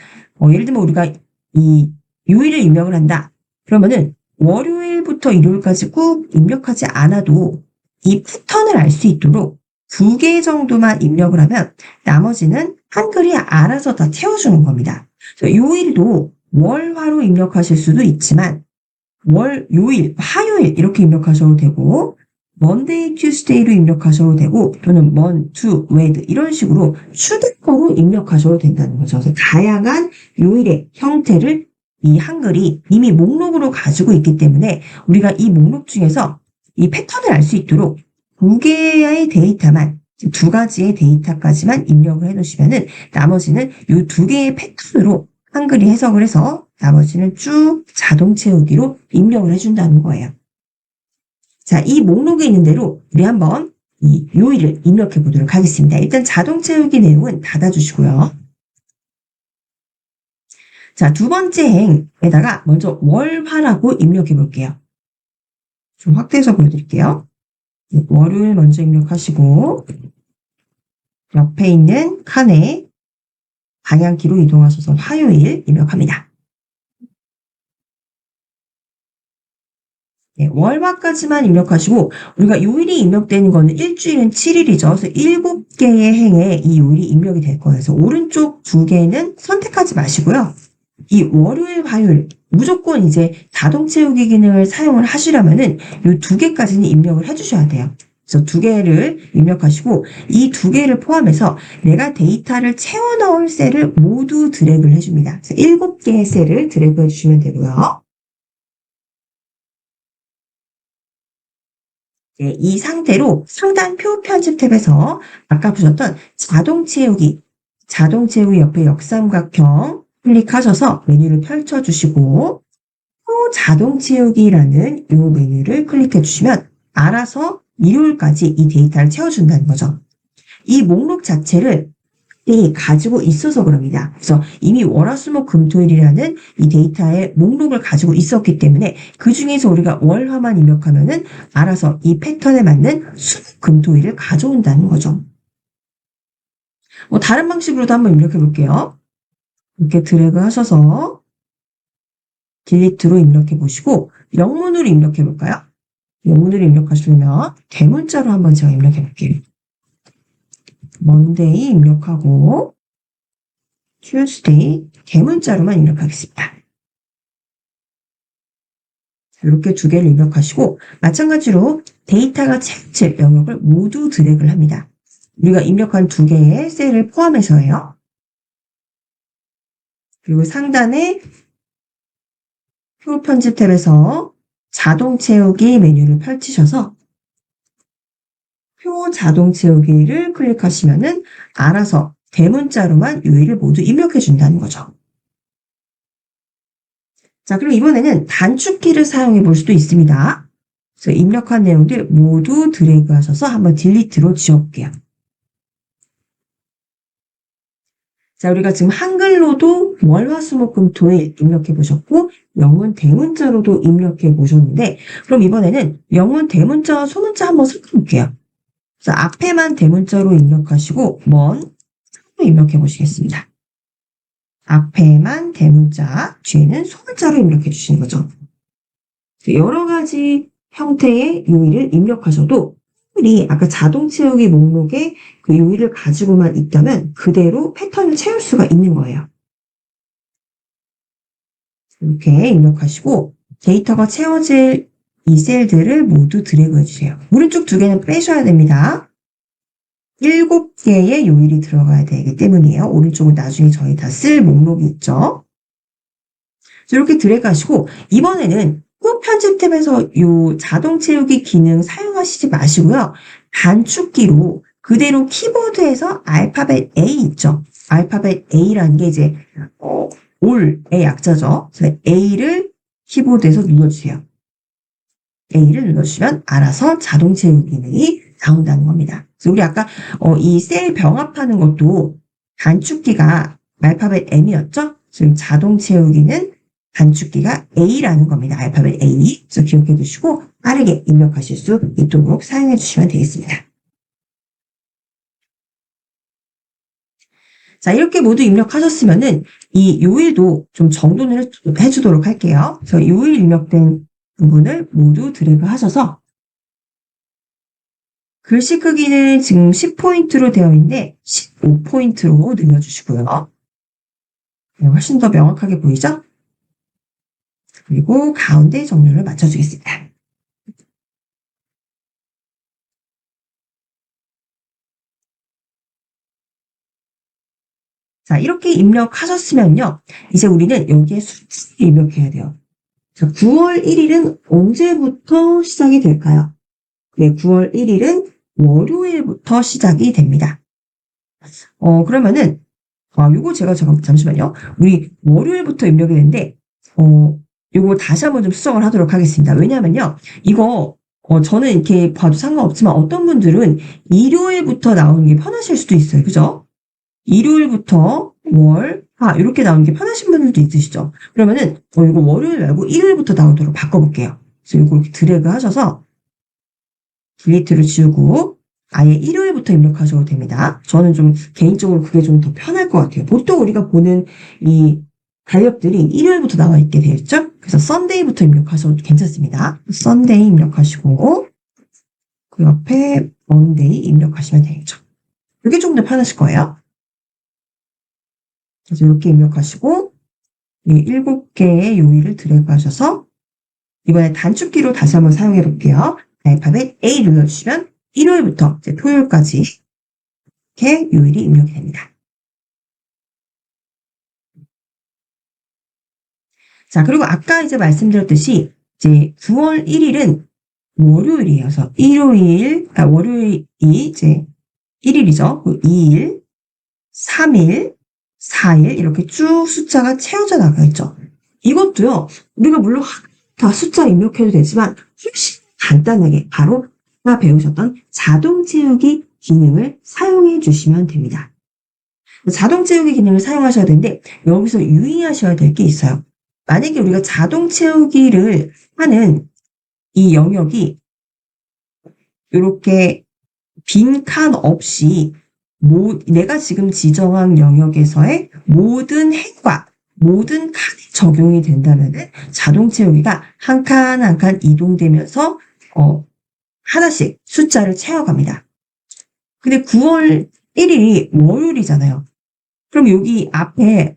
예를 들면 우리가 이 요일을 입력을 한다. 그러면은 월요일부터 일요일까지 꼭 입력하지 않아도 이 패턴을 알 수 있도록 2개 정도만 입력을 하면 나머지는 한글이 알아서 다 채워주는 겁니다. 요일도 월화로 입력하실 수도 있지만 요일, 화요일 이렇게 입력하셔도 되고 먼데이, 튜스데이로 입력하셔도 되고 또는 먼, 투, 웨드 이런 식으로 추대거로 입력하셔도 된다는 거죠. 그래서 다양한 요일의 형태를 이 한글이 이미 목록으로 가지고 있기 때문에 우리가 이 목록 중에서 이 패턴을 알 수 있도록 2개의 데이터만 2가지의 데이터까지만 입력을 해놓으시면은 나머지는 이 2개의 패턴으로 한글이 해석을 해서 나머지는 쭉 자동 채우기로 입력을 해준다는 거예요. 자, 이 목록에 있는 대로 우리 한번 이 요일을 입력해 보도록 하겠습니다. 일단 자동 채우기 내용은 닫아주시고요. 자, 두 번째 행에다가 먼저 월화라고 입력해 볼게요. 좀 확대해서 보여드릴게요. 월요일 먼저 입력하시고 옆에 있는 칸에 방향키로 이동하셔서 화요일 입력합니다. 네, 월화까지만 입력하시고 우리가 요일이 입력되는 거는 일주일은 7일이죠. 그래서 7개의 행에 이 요일이 입력이 될 거예요. 그래서 오른쪽 2개는 선택하지 마시고요. 이 월요일, 화요일 무조건 이제 자동 채우기 기능을 사용을 하시려면은 이 2개까지는 입력을 해주셔야 돼요. 그래서 2개를 입력하시고 이 2개를 포함해서 내가 데이터를 채워 넣을 셀을 모두 드래그를 해줍니다. 그래서 7개의 셀을 드래그 해주시면 되고요. 네, 이 상태로 상단 표 편집 탭에서 아까 보셨던 자동 채우기 옆에 역삼각형 클릭하셔서 메뉴를 펼쳐주시고 표 자동 채우기라는 이 메뉴를 클릭해 주시면 알아서 일요일까지 이 데이터를 채워준다는 거죠. 이 목록 자체를 가지고 있어서 그럽니다. 그래서 이미 월화수목금토일이라는 이 데이터의 목록을 가지고 있었기 때문에 그 중에서 우리가 월화만 입력하면은 알아서 이 패턴에 맞는 수목금토일을 가져온다는 거죠. 다른 방식으로도 한번 입력해 볼게요. 이렇게 드래그 하셔서 딜리트로 입력해 보시고 영문으로 입력해 볼까요? 영문으로 입력하시면 대문자로 한번 제가 입력해 볼게요. 먼데이 입력하고 튜스데이 대문자로만 입력하겠습니다. 이렇게 2개를 입력하시고 마찬가지로 데이터가 채워질 영역을 모두 드래그를 합니다. 우리가 입력한 2개의 셀을 포함해서예요. 그리고 상단에 표 편집 탭에서 자동 채우기 메뉴를 펼치셔서 표 자동 채우기를 클릭하시면은 알아서 대문자로만 요일을 모두 입력해 준다는 거죠. 자, 그리고 이번에는 단축키를 사용해 볼 수도 있습니다. 그래서 입력한 내용들 모두 드래그 하셔서 한번 딜리트로 지워볼게요. 자, 우리가 지금 한글로도 월화수목금토일 입력해 보셨고 영문 대문자로도 입력해 보셨는데 그럼 이번에는 영문 대문자와 소문자 한번 섞어볼게요. 그래서 앞에만 대문자로 입력하시고 먼 입력해 보시겠습니다. 앞에만 대문자, 뒤에는 소문자로 입력해 주시는 거죠. 여러 가지 형태의 요일을 입력하셔도 한글이 아까 자동 채우기 목록에 그 요일을 가지고만 있다면 그대로 패턴을 채울 수가 있는 거예요. 이렇게 입력하시고 데이터가 채워질 이 셀들을 모두 드래그 해주세요. 오른쪽 2개는 빼셔야 됩니다. 7개의 요일이 들어가야 되기 때문이에요. 오른쪽은 나중에 저희 다 쓸 목록이 있죠. 이렇게 드래그 하시고 이번에는 표 편집 탭에서 요 자동 채우기 기능 사용하시지 마시고요. 단축키로 그대로 키보드에서 알파벳 A 있죠. 알파벳 A라는 게 이제 올의 약자죠. 그래서 A를 키보드에서 눌러주세요. A를 눌러주시면 알아서 자동 채우기 기능이 나온다는 겁니다. 그래서 우리 아까 이 셀 병합하는 것도 단축키가 알파벳 M이었죠? 지금 자동 채우기는 단축키가 A라는 겁니다. 알파벳 A. 그래서 기억해 두시고 빠르게 입력하실 수 있도록 사용해 주시면 되겠습니다. 자, 이렇게 모두 입력하셨으면은 이 요일도 좀 정돈을 해주도록 할게요. 그래서 요일 입력된 부분을 모두 드래그 하셔서 글씨 크기는 지금 10포인트로 되어 있는데 15포인트로 늘려주시고요. 네, 훨씬 더 명확하게 보이죠? 그리고 가운데 정렬을 맞춰주겠습니다. 자, 이렇게 입력하셨으면요. 이제 우리는 여기에 숫자를 입력해야 돼요. 자, 9월 1일은 언제부터 시작이 될까요? 네, 9월 1일은 월요일부터 시작이 됩니다. 그러면은, 요거 제가 잠시만요. 우리 월요일부터 입력이 되는데, 요거 다시 한번 좀 수정을 하도록 하겠습니다. 왜냐면요. 이거, 저는 이렇게 봐도 상관없지만 어떤 분들은 일요일부터 나오는 게 편하실 수도 있어요. 그죠? 일요일부터 월, 화 이렇게 나오는 게 편하신 분들도 있으시죠? 그러면은 이거 월요일 말고 일요일부터 나오도록 바꿔볼게요. 그래서 이거 이렇게 드래그 하셔서 딜리트를 지우고 아예 일요일부터 입력하셔도 됩니다. 저는 좀 개인적으로 그게 좀 더 편할 것 같아요. 보통 우리가 보는 이 달력들이 일요일부터 나와 있게 되어 있죠? 그래서 썬데이부터 입력하셔도 괜찮습니다. 썬데이 입력하시고 그 옆에 먼데이 입력하시면 되겠죠. 이게 좀 더 편하실 거예요. 그래서 이렇게 입력하시고 이 7개의 요일을 드래그 하셔서 이번에 단축키로 다시 한번 사용해 볼게요. 알파벳 A 눌러주시면 일요일부터 이제 토요일까지 이렇게 요일이 입력이 됩니다. 자, 그리고 아까 이제 말씀드렸듯이 이제 9월 1일은 월요일이에요. 그래서 월요일이 이제 1일이죠. 2일, 3일, 4일 이렇게 쭉 숫자가 채워져 나가 있죠. 이것도요. 우리가 물론 다 숫자 입력해도 되지만 훨씬 간단하게 바로 아까 배우셨던 자동 채우기 기능을 사용해 주시면 됩니다. 자동 채우기 기능을 사용하셔야 되는데 여기서 유의하셔야 될 게 있어요. 만약에 우리가 자동 채우기를 하는 이 영역이 이렇게 빈 칸 없이 내가 지금 지정한 영역에서의 모든 행과 모든 칸이 적용이 된다면 자동 채우기가 한 칸 한 칸 이동되면서 하나씩 숫자를 채워갑니다. 근데 9월 1일이 월요일이잖아요. 그럼 여기 앞에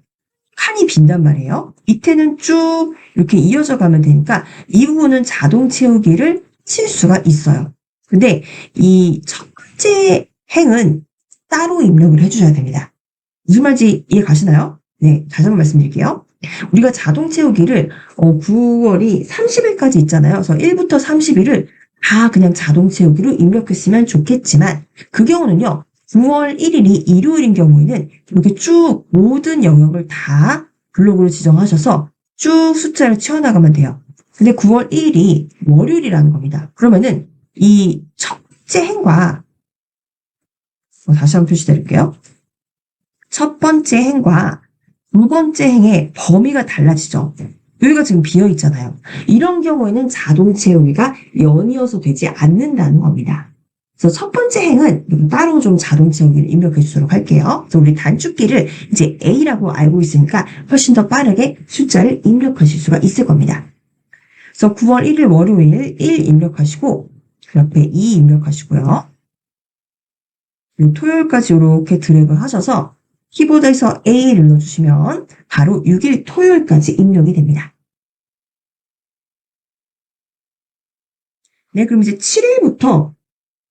칸이 빈단 말이에요. 밑에는 쭉 이렇게 이어져 가면 되니까 이 부분은 자동 채우기를 칠 수가 있어요. 근데 이 첫 번째 행은 따로 입력을 해주셔야 됩니다. 무슨 말인지 이해 가시나요? 네, 다시 한번 말씀드릴게요. 우리가 자동 채우기를 9월이 30일까지 있잖아요. 그래서 1부터 30일을 다 그냥 자동 채우기로 입력했으면 좋겠지만 그 경우는요. 9월 1일이 일요일인 경우에는 이렇게 쭉 모든 영역을 다 블록으로 지정하셔서 쭉 숫자를 채워나가면 돼요. 근데 9월 1일이 월요일이라는 겁니다. 그러면은 이 첫 번째 행과 다시 한번 표시드릴게요. 첫 번째 행과 두 번째 행의 범위가 달라지죠. 여기가 지금 비어 있잖아요. 이런 경우에는 자동 채우기가 연이어서 되지 않는다는 겁니다. 그래서 첫 번째 행은 따로 좀 자동 채우기를 입력해 주도록 할게요. 그래서 우리 단축키를 이제 A라고 알고 있으니까 훨씬 더 빠르게 숫자를 입력하실 수가 있을 겁니다. 그래서 9월 1일 월요일 1 입력하시고 그 옆에 2 입력하시고요. 그리고 토요일까지 이렇게 드래그 하셔서 키보드에서 A 눌러주시면 바로 6일 토요일까지 입력이 됩니다. 네, 그럼 이제 7일부터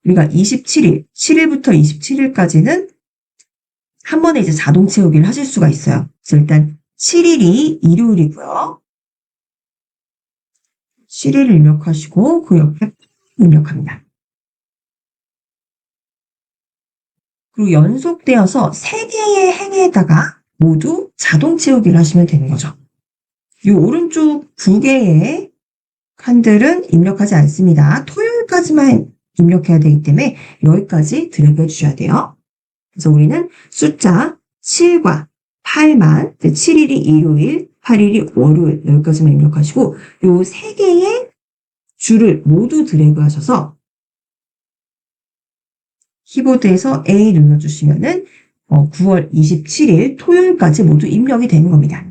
우리가 27일, 7일부터 27일까지는 한 번에 이제 자동 채우기를 하실 수가 있어요. 그래서 일단 7일이 일요일이고요. 7일 입력하시고 그 옆에 입력합니다. 그리고 연속되어서 3개의 행에다가 모두 자동 채우기를 하시면 되는 거죠. 이 오른쪽 2개의 칸들은 입력하지 않습니다. 토요일까지만 입력해야 되기 때문에 여기까지 드래그 해주셔야 돼요. 그래서 우리는 숫자 7과 8만, 7일이 일요일, 8일이 월요일 여기까지만 입력하시고 이 3개의 줄을 모두 드래그 하셔서 키보드에서 A 눌러주시면은 9월 27일 토요일까지 모두 입력이 되는 겁니다.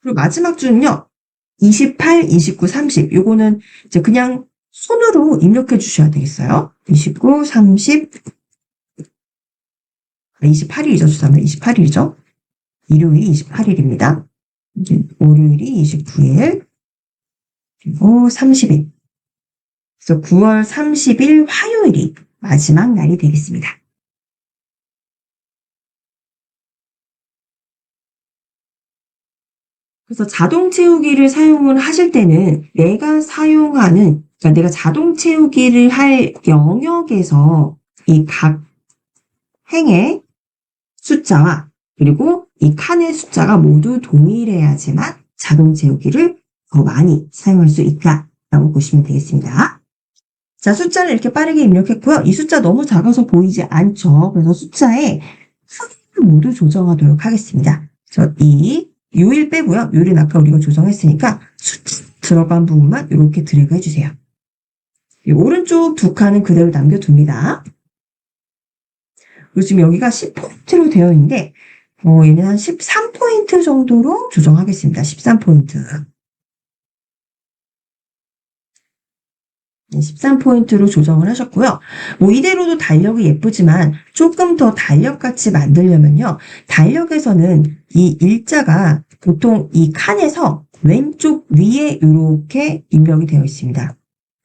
그리고 마지막 줄은요. 28, 29, 30. 요거는 이제 그냥 손으로 입력해 주셔야 되겠어요. 29, 30, 28일이죠. 죄송합니다. 28일이죠. 일요일이 28일입니다. 월요일이 29일, 그리고 30일. 그래서 9월 30일 화요일이 마지막 날이 되겠습니다. 그래서 자동 채우기를 사용을 하실 때는 그러니까 내가 자동 채우기를 할 영역에서 이 각 행의 숫자와 그리고 이 칸의 숫자가 모두 동일해야지만 자동 채우기를 더 많이 사용할 수 있다라고 보시면 되겠습니다. 자, 숫자를 이렇게 빠르게 입력했고요. 이 숫자 너무 작아서 보이지 않죠? 그래서 숫자의 크기를 모두 조정하도록 하겠습니다. 그래서 요일 빼고요. 요일은 아까 우리가 조정했으니까 숫자 들어간 부분만 이렇게 드래그 해주세요. 이 오른쪽 두 칸은 그대로 남겨둡니다. 그리고 지금 여기가 10포인트로 되어 있는데 얘는 한 13포인트 정도로 조정하겠습니다. 13포인트. 13포인트로 조정을 하셨고요. 이대로도 달력이 예쁘지만 조금 더 달력같이 만들려면요. 달력에서는 이 일자가 보통 이 칸에서 왼쪽 위에 이렇게 입력이 되어 있습니다.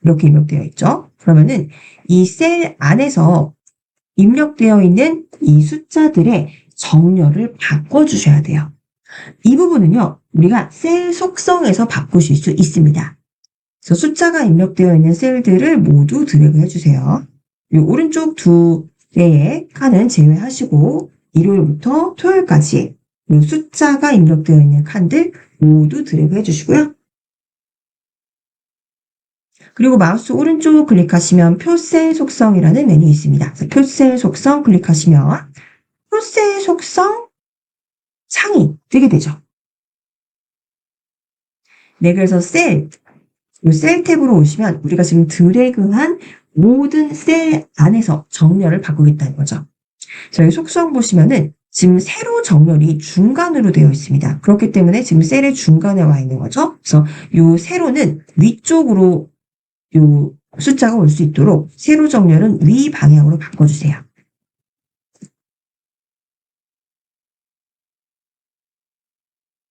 이렇게 입력되어 있죠. 그러면은 이 셀 안에서 입력되어 있는 이 숫자들의 정렬을 바꿔주셔야 돼요. 이 부분은요. 우리가 셀 속성에서 바꾸실 수 있습니다. 그래서 숫자가 입력되어 있는 셀들을 모두 드래그 해주세요. 이 오른쪽 두 개의 칸은 제외하시고 일요일부터 토요일까지 이 숫자가 입력되어 있는 칸들 모두 드래그 해주시고요. 그리고 마우스 오른쪽 클릭하시면 표셀 속성이라는 메뉴 있습니다. 표셀 속성 클릭하시면 표셀 속성 창이 뜨게 되죠. 네, 그래서 셀 탭으로 오시면 우리가 지금 드래그한 모든 셀 안에서 정렬을 바꾸겠다는 거죠. 저희 속성 보시면은 지금 세로 정렬이 중간으로 되어 있습니다. 그렇기 때문에 지금 셀의 중간에 와 있는 거죠. 그래서 이 세로는 위쪽으로 이 숫자가 올 수 있도록 세로 정렬은 위 방향으로 바꿔주세요.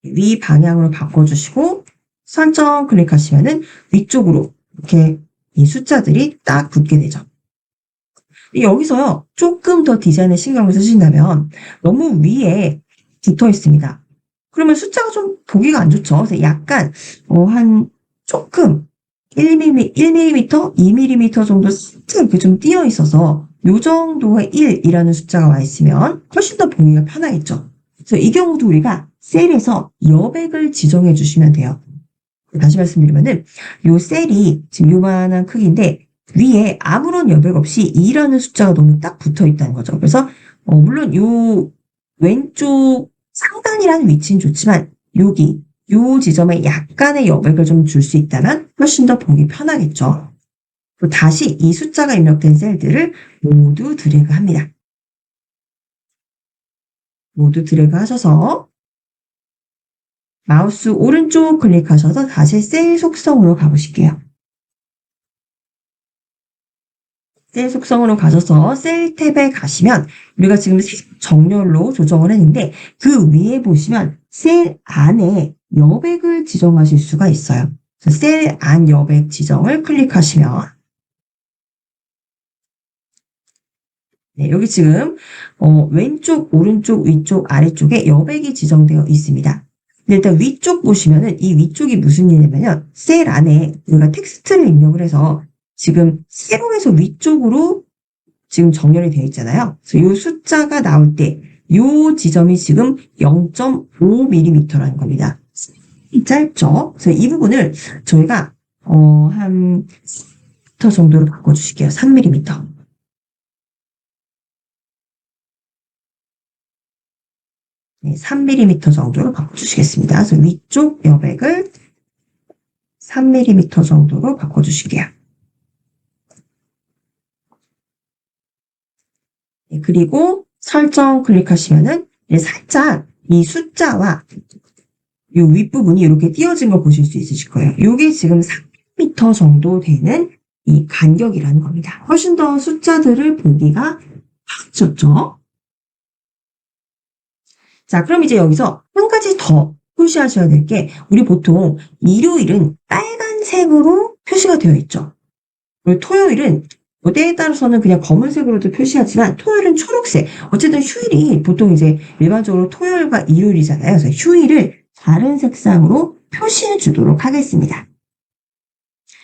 위 방향으로 바꿔주시고 설정 클릭하시면은 위쪽으로 이렇게 이 숫자들이 딱 붙게 되죠. 여기서요, 조금 더 디자인에 신경을 쓰신다면 너무 위에 붙어 있습니다. 그러면 숫자가 좀 보기가 안 좋죠. 그래서 약간, 한 조금 1mm, 2mm 정도 살짝 이렇게 좀 띄어 있어서 요 정도의 1이라는 숫자가 와 있으면 훨씬 더 보기가 편하겠죠. 그래서 이 경우도 우리가 셀에서 여백을 지정해 주시면 돼요. 다시 말씀드리면은 요 셀이 지금 요만한 크기인데 위에 아무런 여백 없이 2라는 숫자가 너무 딱 붙어 있다는 거죠. 그래서 물론 요 왼쪽 상단이라는 위치는 좋지만 여기 요 지점에 약간의 여백을 좀 줄 수 있다면 훨씬 더 보기 편하겠죠. 그리고 다시 이 숫자가 입력된 셀들을 모두 드래그 합니다. 모두 드래그 하셔서 마우스 오른쪽 클릭하셔서 다시 셀 속성으로 가보실게요. 셀 속성으로 가셔서 셀 탭에 가시면 우리가 지금 정렬로 조정을 했는데 그 위에 보시면 셀 안에 여백을 지정하실 수가 있어요. 셀 안 여백 지정을 클릭하시면 네, 여기 지금 왼쪽, 오른쪽, 위쪽, 아래쪽에 여백이 지정되어 있습니다. 근데 일단 위쪽 보시면은 이 위쪽이 무슨 일이냐면요. 셀 안에 우리가 텍스트를 입력을 해서 지금 세로에서 위쪽으로 지금 정렬이 되어 있잖아요. 그래서 이 숫자가 나올 때 이 지점이 지금 0.5mm라는 겁니다. 짧죠? 그래서 이 부분을 저희가 한 3mm 정도로 바꿔주실게요. 3mm. 네, 3mm 정도로 바꿔주시겠습니다. 그래서 위쪽 여백을 3mm 정도로 바꿔주실게요. 네, 그리고 설정 클릭하시면은 살짝 이 숫자와 이 윗부분이 이렇게 띄어진 걸 보실 수 있으실 거예요. 이게 지금 3m 정도 되는 이 간격이라는 겁니다. 훨씬 더 숫자들을 보기가 쉽죠? 자, 그럼 이제 여기서 한 가지 더 표시하셔야 될 게, 우리 보통 일요일은 빨간색으로 표시가 되어 있죠. 그리고 토요일은 뭐 때에 따라서는 그냥 검은색으로도 표시하지만 토요일은 초록색. 어쨌든 휴일이 보통 이제 일반적으로 토요일과 일요일이잖아요. 그래서 휴일을 다른 색상으로 표시해 주도록 하겠습니다.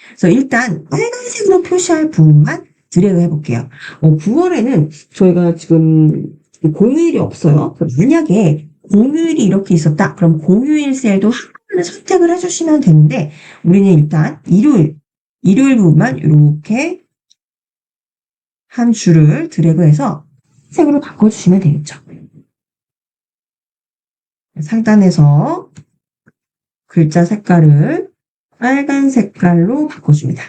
그래서 일단 빨간색으로 표시할 부분만 드래그 해볼게요. 9월에는 저희가 지금 공휴일이 없어요. 만약에 공휴일이 이렇게 있었다. 그럼 공휴일 셀도 하나를 선택을 해주시면 되는데, 우리는 일단 일요일 부분만 이렇게 한 줄을 드래그해서 색으로 바꿔주시면 되겠죠. 상단에서 글자 색깔을 빨간 색깔로 바꿔줍니다.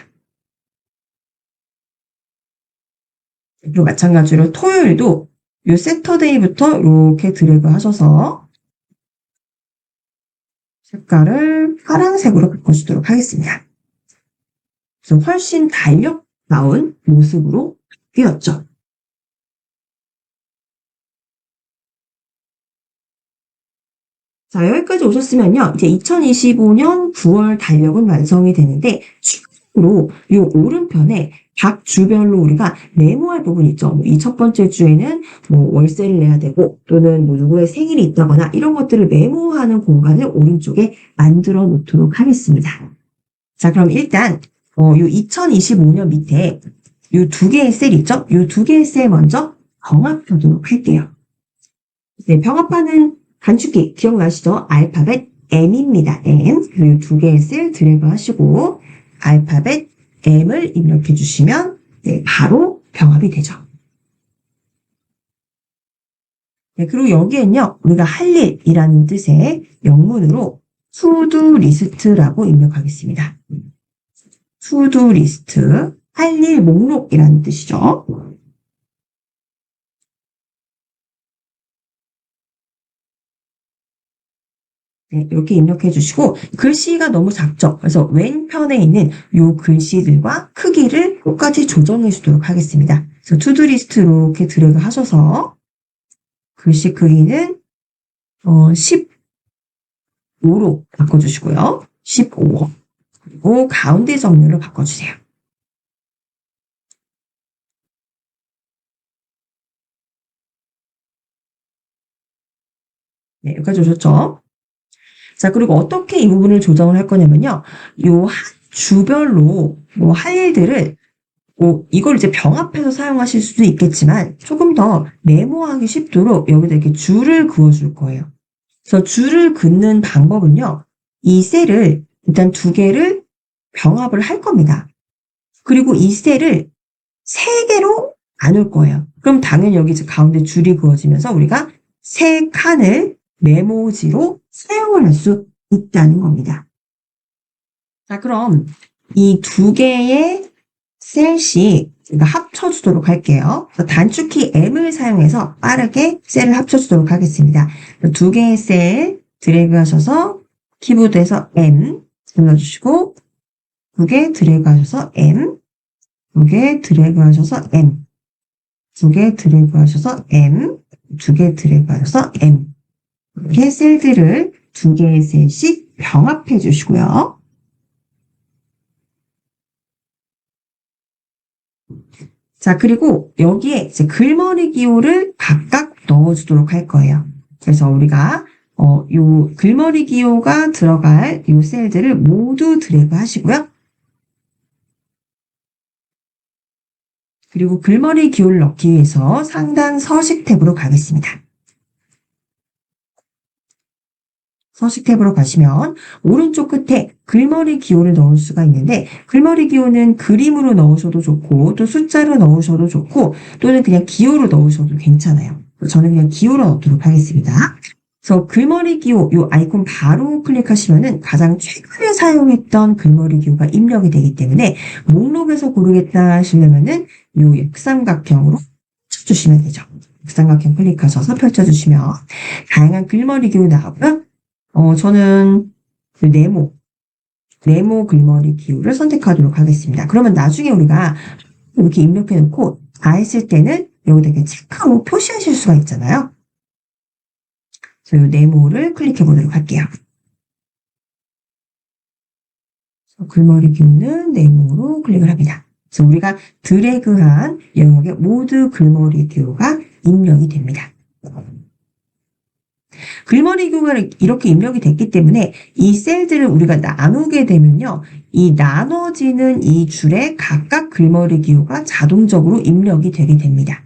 그리고 마찬가지로 토요일도 이 세터데이부터 이렇게 드래그 하셔서 색깔을 파란색으로 바꿔주도록 하겠습니다. 그래서 훨씬 달력 나온 모습으로 바뀌었죠. 자, 여기까지 오셨으면요. 이제 2025년 9월 달력은 완성이 되는데, 추가로 이 오른편에 각 주별로 우리가 메모할 부분 있죠. 이 첫 번째 주에는 뭐 월세를 내야 되고, 또는 뭐 누구의 생일이 있다거나 이런 것들을 메모하는 공간을 오른쪽에 만들어 놓도록 하겠습니다. 자, 그럼 일단 요 2025년 밑에 요 두 개의 셀 있죠? 요 두 개의 셀 먼저 병합하도록 할게요. 네, 병합하는 단축키 기억나시죠? 알파벳 M입니다. M. 이 두 개의 셀 드래그 하시고 알파벳 M을 입력해 주시면 네, 바로 병합이 되죠. 네, 그리고 여기엔요, 우리가 할 일이라는 뜻의 영문으로 to-do list라고 입력하겠습니다. to-do list, 할 일 목록이라는 뜻이죠. 네, 이렇게 입력해 주시고, 글씨가 너무 작죠? 그래서 왼편에 있는 이 글씨들과 크기를 똑같이 조정해 주도록 하겠습니다. 그래서 to-do list 이렇게 드래그 하셔서 글씨 크기는 15로 바꿔주시고요. 15. 그리고 가운데 정렬로 바꿔주세요. 네, 여기까지 오셨죠? 자, 그리고 어떻게 이 부분을 조정을 할 거냐면요. 요 한 주별로 뭐 할 일들을 뭐 이걸 이제 병합해서 사용하실 수도 있겠지만 조금 더 메모하기 쉽도록 여기다 이렇게 줄을 그어줄 거예요. 그래서 줄을 긋는 방법은요. 이 셀을 일단 두 개를 병합을 할 겁니다. 그리고 이 셀을 세 개로 나눌 거예요. 그럼 당연히 여기 이제 가운데 줄이 그어지면서 우리가 세 칸을 메모지로 사용을 할 수 있다는 겁니다. 자, 그럼 이 두 개의 셀씩 우리가 합쳐주도록 할게요. 단축키 M을 사용해서 빠르게 셀을 합쳐주도록 하겠습니다. 두 개의 셀 드래그 하셔서 키보드에서 M 눌러주시고 두 개 드래그 하셔서 M, 두 개 드래그 하셔서 M, 두 개 드래그 하셔서 M, 두 개 드래그 하셔서 M. 이렇게 셀들을 두 개의 셀씩 병합해 주시고요. 자, 그리고 여기에 이제 글머리 기호를 각각 넣어주도록 할 거예요. 그래서 우리가 요 글머리 기호가 들어갈 요 셀들을 모두 드래그 하시고요. 그리고 글머리 기호를 넣기 위해서 상단 서식 탭으로 가겠습니다. 서식 탭으로 가시면 오른쪽 끝에 글머리 기호를 넣을 수가 있는데 글머리 기호는 그림으로 넣으셔도 좋고 또 숫자로 넣으셔도 좋고 또는 그냥 기호로 넣으셔도 괜찮아요. 저는 그냥 기호로 넣도록 하겠습니다. 그래서 글머리 기호 이 아이콘 바로 클릭하시면은 가장 최근에 사용했던 글머리 기호가 입력이 되기 때문에 목록에서 고르겠다 하시려면은 이 역삼각형으로 펼쳐주시면 되죠. 역삼각형 클릭하셔서 펼쳐주시면 다양한 글머리 기호 나오고요. 저는 그 네모 글머리 기호를 선택하도록 하겠습니다. 그러면 나중에 우리가 이렇게 입력해 놓고 다 했을 때는 여기다 이렇게 체크하고 표시하실 수가 있잖아요. 그래서 이 네모를 클릭해 보도록 할게요. 글머리 기호는 네모로 클릭을 합니다. 그래서 우리가 드래그한 영역에 모두 글머리 기호가 입력이 됩니다. 글머리 기호가 이렇게 입력이 됐기 때문에 이 셀들을 우리가 나누게 되면요. 이 나눠지는 이 줄에 각각 글머리 기호가 자동적으로 입력이 되게 됩니다.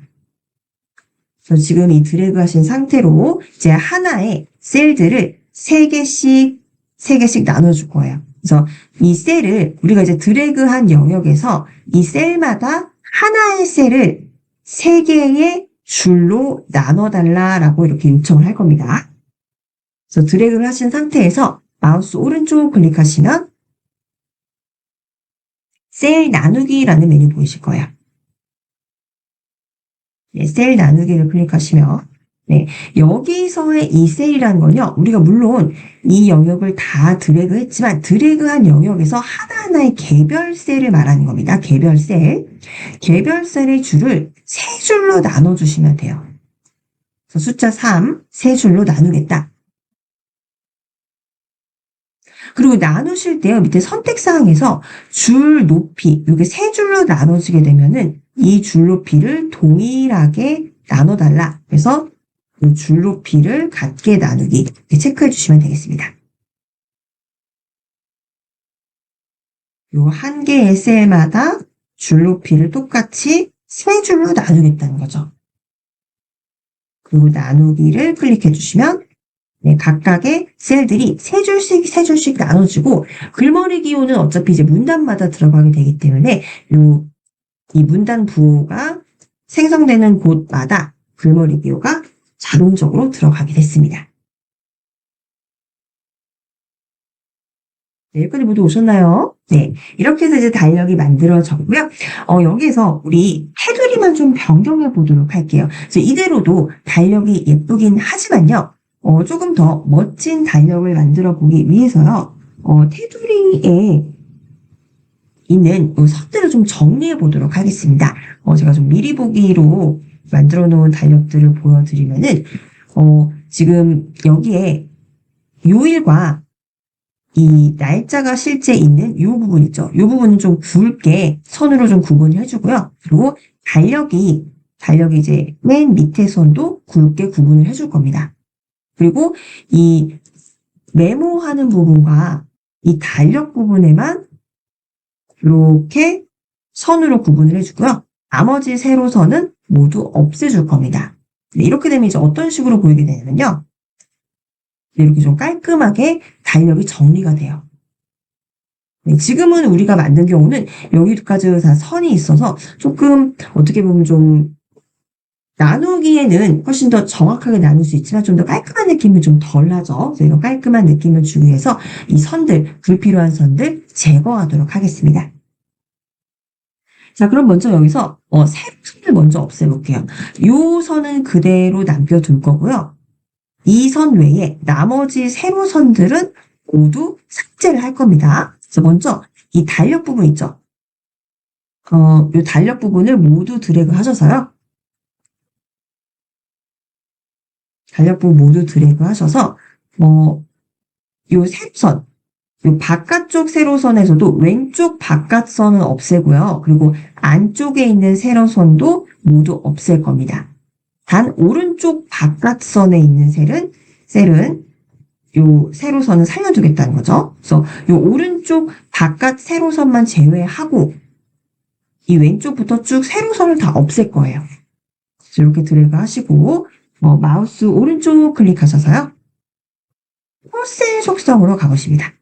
그래서 지금 이 드래그 하신 상태로 이제 하나의 셀들을 3개씩 나눠줄 거예요. 그래서 이 셀을 우리가 이제 드래그한 영역에서 이 셀마다 하나의 셀을 3개의 줄로 나눠달라라고 이렇게 요청을 할 겁니다. 그래서 드래그를 하신 상태에서 마우스 오른쪽 클릭하시면 셀 나누기라는 메뉴 보이실 거예요. 네, 셀 나누기를 클릭하시면 여기서의 이 셀이라는 건요. 우리가 물론 이 영역을 다 드래그했지만 드래그한 영역에서 하나하나의 개별 셀을 말하는 겁니다. 개별 셀의 줄을 3줄로 나눠주시면 돼요. 그래서 숫자 3, 3줄로 나누겠다. 그리고 나누실 때요. 밑에 선택사항에서 줄 높이 이렇게 3줄로 나눠지게 되면은 이 줄 높이를 동일하게 나눠달라. 그래서 이 줄 높이를 같게 나누기 이렇게 체크해 주시면 되겠습니다. 요 한 개의 셀마다 줄 높이를 똑같이 3줄로 나누겠다는 거죠. 그리고 나누기를 클릭해 주시면 각각의 셀들이 3줄씩 나눠지고 글머리 기호는 어차피 이제 문단마다 들어가게 되기 때문에 이 문단 부호가 생성되는 곳마다 글머리 기호가 자동적으로 들어가게 됐습니다. 네, 여기까지 모두 오셨나요? 네, 이렇게 해서 이제 달력이 만들어졌고요. 여기에서 우리 테두리만 좀 변경해 보도록 할게요. 그래서 이대로도 달력이 예쁘긴 하지만요. 조금 더 멋진 달력을 만들어 보기 위해서요. 테두리에 있는 선들을 좀 정리해 보도록 하겠습니다. 제가 좀 미리 보기로 만들어 놓은 달력들을 보여드리면은, 지금 여기에 요일과 이 날짜가 실제 있는 요 부분 있죠. 요 부분은 좀 굵게 선으로 좀 구분을 해주고요. 그리고 달력이 이제 맨 밑에 선도 굵게 구분을 해줄 겁니다. 그리고 이 메모하는 부분과 이 달력 부분에만 이렇게 선으로 구분을 해주고요. 나머지 세로선은 모두 없애줄 겁니다. 이렇게 되면 이제 어떤 식으로 보이게 되냐면요. 이렇게 좀 깔끔하게 달력이 정리가 돼요. 지금은 우리가 만든 경우는 여기까지 다 선이 있어서 조금 어떻게 보면 좀 나누기에는 훨씬 더 정확하게 나눌 수 있지만 좀 더 깔끔한 느낌이 좀 덜 나죠. 그래서 이런 깔끔한 느낌을 주기 위해서 이 선들, 불필요한 선들 제거하도록 하겠습니다. 자, 그럼 먼저 여기서 세로선을 먼저 없애볼게요. 이 선은 그대로 남겨둘 거고요. 이 선 외에 나머지 세로선들은 모두 삭제를 할 겁니다. 그래서 먼저 이 달력 부분 있죠? 이 달력 부분을 모두 드래그 하셔서요. 달력 부분 모두 드래그 하셔서 요 세로선, 요 바깥쪽 세로선에서도 왼쪽 바깥선은 없애고요. 그리고 안쪽에 있는 세로선도 모두 없앨 겁니다. 단 오른쪽 바깥선에 있는 셀은 요 세로선은 살려두겠다는 거죠. 그래서 요 오른쪽 바깥 세로선만 제외하고 이 왼쪽부터 쭉 세로선을 다 없앨 거예요. 그래서 이렇게 드래그 하시고 마우스 오른쪽 클릭하셔서요. 표셀 속성으로 가보십니다.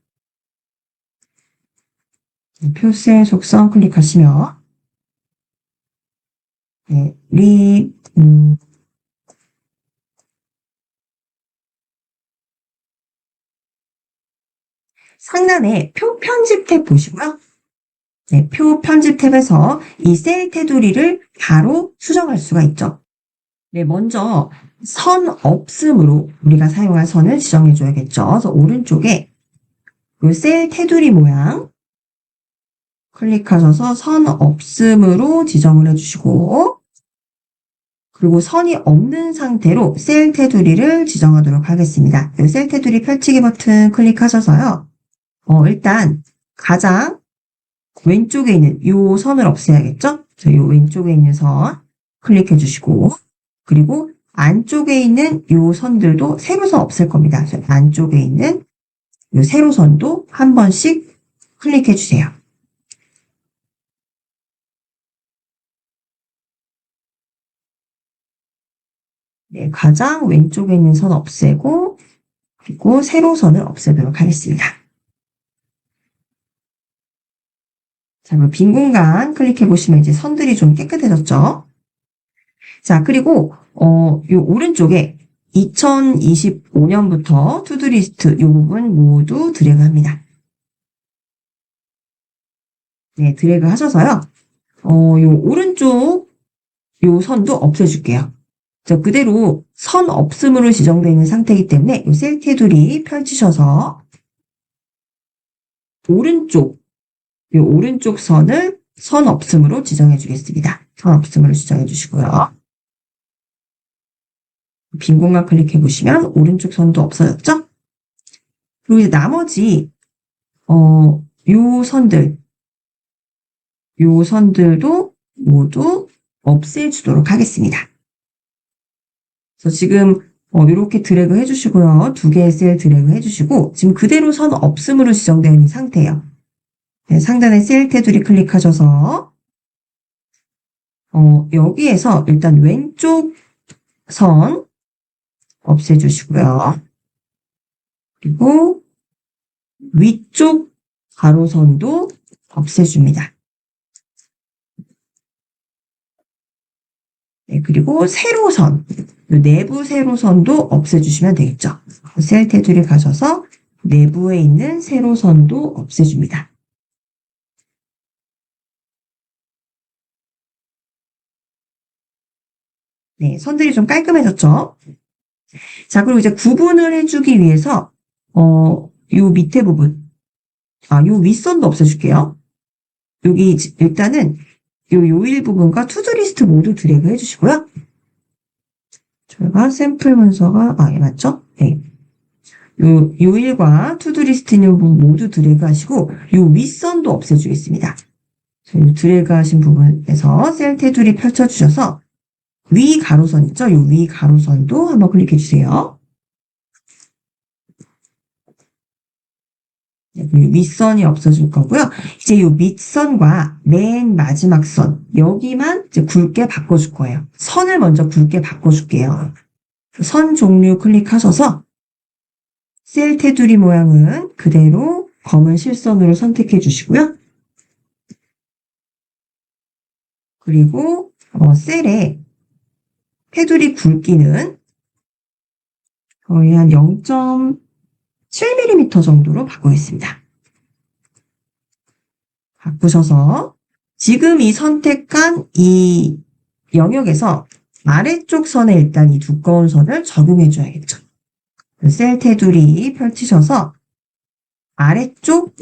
표셀 속성 클릭하시면 상단에 표 편집 탭 보시고요. 표 편집 탭에서 이 셀 테두리를 바로 수정할 수가 있죠. 네, 먼저 선 없음으로 우리가 사용할 선을 지정해 줘야겠죠. 그래서 오른쪽에 이 셀 테두리 모양 클릭하셔서 선 없음으로 지정을 해주시고, 그리고 선이 없는 상태로 셀 테두리를 지정하도록 하겠습니다. 이 셀 테두리 펼치기 버튼 클릭하셔서요. 일단 가장 왼쪽에 있는 이 선을 없애야겠죠? 이 왼쪽에 있는 선 클릭해 주시고, 그리고 안쪽에 있는 이 선들도 세로선 없앨 겁니다. 안쪽에 있는 이 세로선도 한 번씩 클릭해 주세요. 네, 가장 왼쪽에 있는 선 없애고, 그리고 세로선을 없애도록 하겠습니다. 자, 그럼 빈 공간 클릭해 보시면 이제 선들이 좀 깨끗해졌죠? 자, 그리고, 요 오른쪽에 2025년부터 투두리스트 요 부분 모두 드래그 합니다. 네, 드래그 하셔서요. 요 오른쪽 요 선도 없애줄게요. 자, 그대로 선 없음으로 지정되어 있는 상태이기 때문에 요 셀 테두리 펼치셔서 요 오른쪽 선을 선 없음으로 지정해 주겠습니다. 선 없음으로 지정해 주시고요. 빈 공간 클릭해 보시면 오른쪽 선도 없어졌죠? 그리고 이제 나머지 요 선들도 모두 없애주도록 하겠습니다. 그래서 지금 이렇게 드래그 해주시고요. 두 개의 셀 드래그 해주시고 지금 그대로 선 없음으로 지정되어 있는 상태예요. 네, 상단에 셀 테두리 클릭하셔서 여기에서 일단 왼쪽 선 없애주시고요. 그리고 위쪽 가로선도 없애줍니다. 네, 그리고 세로선, 내부 세로선도 없애주시면 되겠죠. 셀 테두리 가셔서 내부에 있는 세로선도 없애줍니다. 네, 선들이 좀 깔끔해졌죠? 자, 그리고 이제 구분을 해주기 위해서, 요 밑에 부분, 요 윗선도 없애줄게요. 여기 일단은 요 요일 부분과 투두리스트 모두 드래그 해주시고요. 저희가 샘플 문서가, 예, 맞죠? 네. 요 요일과 투두리스트 있는 부분 모두 드래그 하시고, 요 윗선도 없애주겠습니다. 요 드래그 하신 부분에서 셀 테두리 펼쳐주셔서, 위 가로선 있죠? 요 위 가로선도 한번 클릭해 주세요. 윗선이 없어질 거고요. 이제 요 밑선과 맨 마지막 선, 여기만 이제 굵게 바꿔줄 거예요. 선을 먼저 굵게 바꿔줄게요. 선 종류 클릭하셔서 셀 테두리 모양은 그대로 검은 실선으로 선택해 주시고요. 그리고 셀에 테두리 굵기는 거의 한 0.7mm 정도로 바꾸겠습니다. 바꾸셔서 지금 이 선택한 이 영역에서 아래쪽 선에 일단 이 두꺼운 선을 적용해 줘야겠죠. 셀 테두리 펼치셔서 아래쪽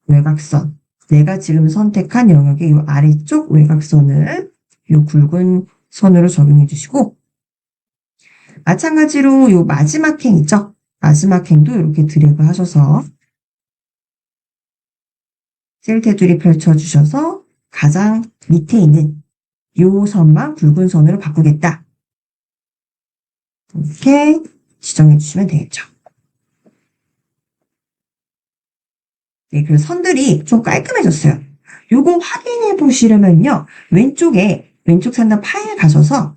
외곽선, 내가 지금 선택한 영역의 이 아래쪽 외곽선을 이 굵은 선으로 적용해 주시고, 마찬가지로 이 마지막 행 있죠? 마지막 행도 이렇게 드래그 하셔서 셀 테두리 펼쳐주셔서 가장 밑에 있는 이 선만 굵은 선으로 바꾸겠다. 이렇게 지정해 주시면 되겠죠. 네, 그래서 선들이 좀 깔끔해졌어요. 요거 확인해 보시려면요. 왼쪽 상단 파일 가셔서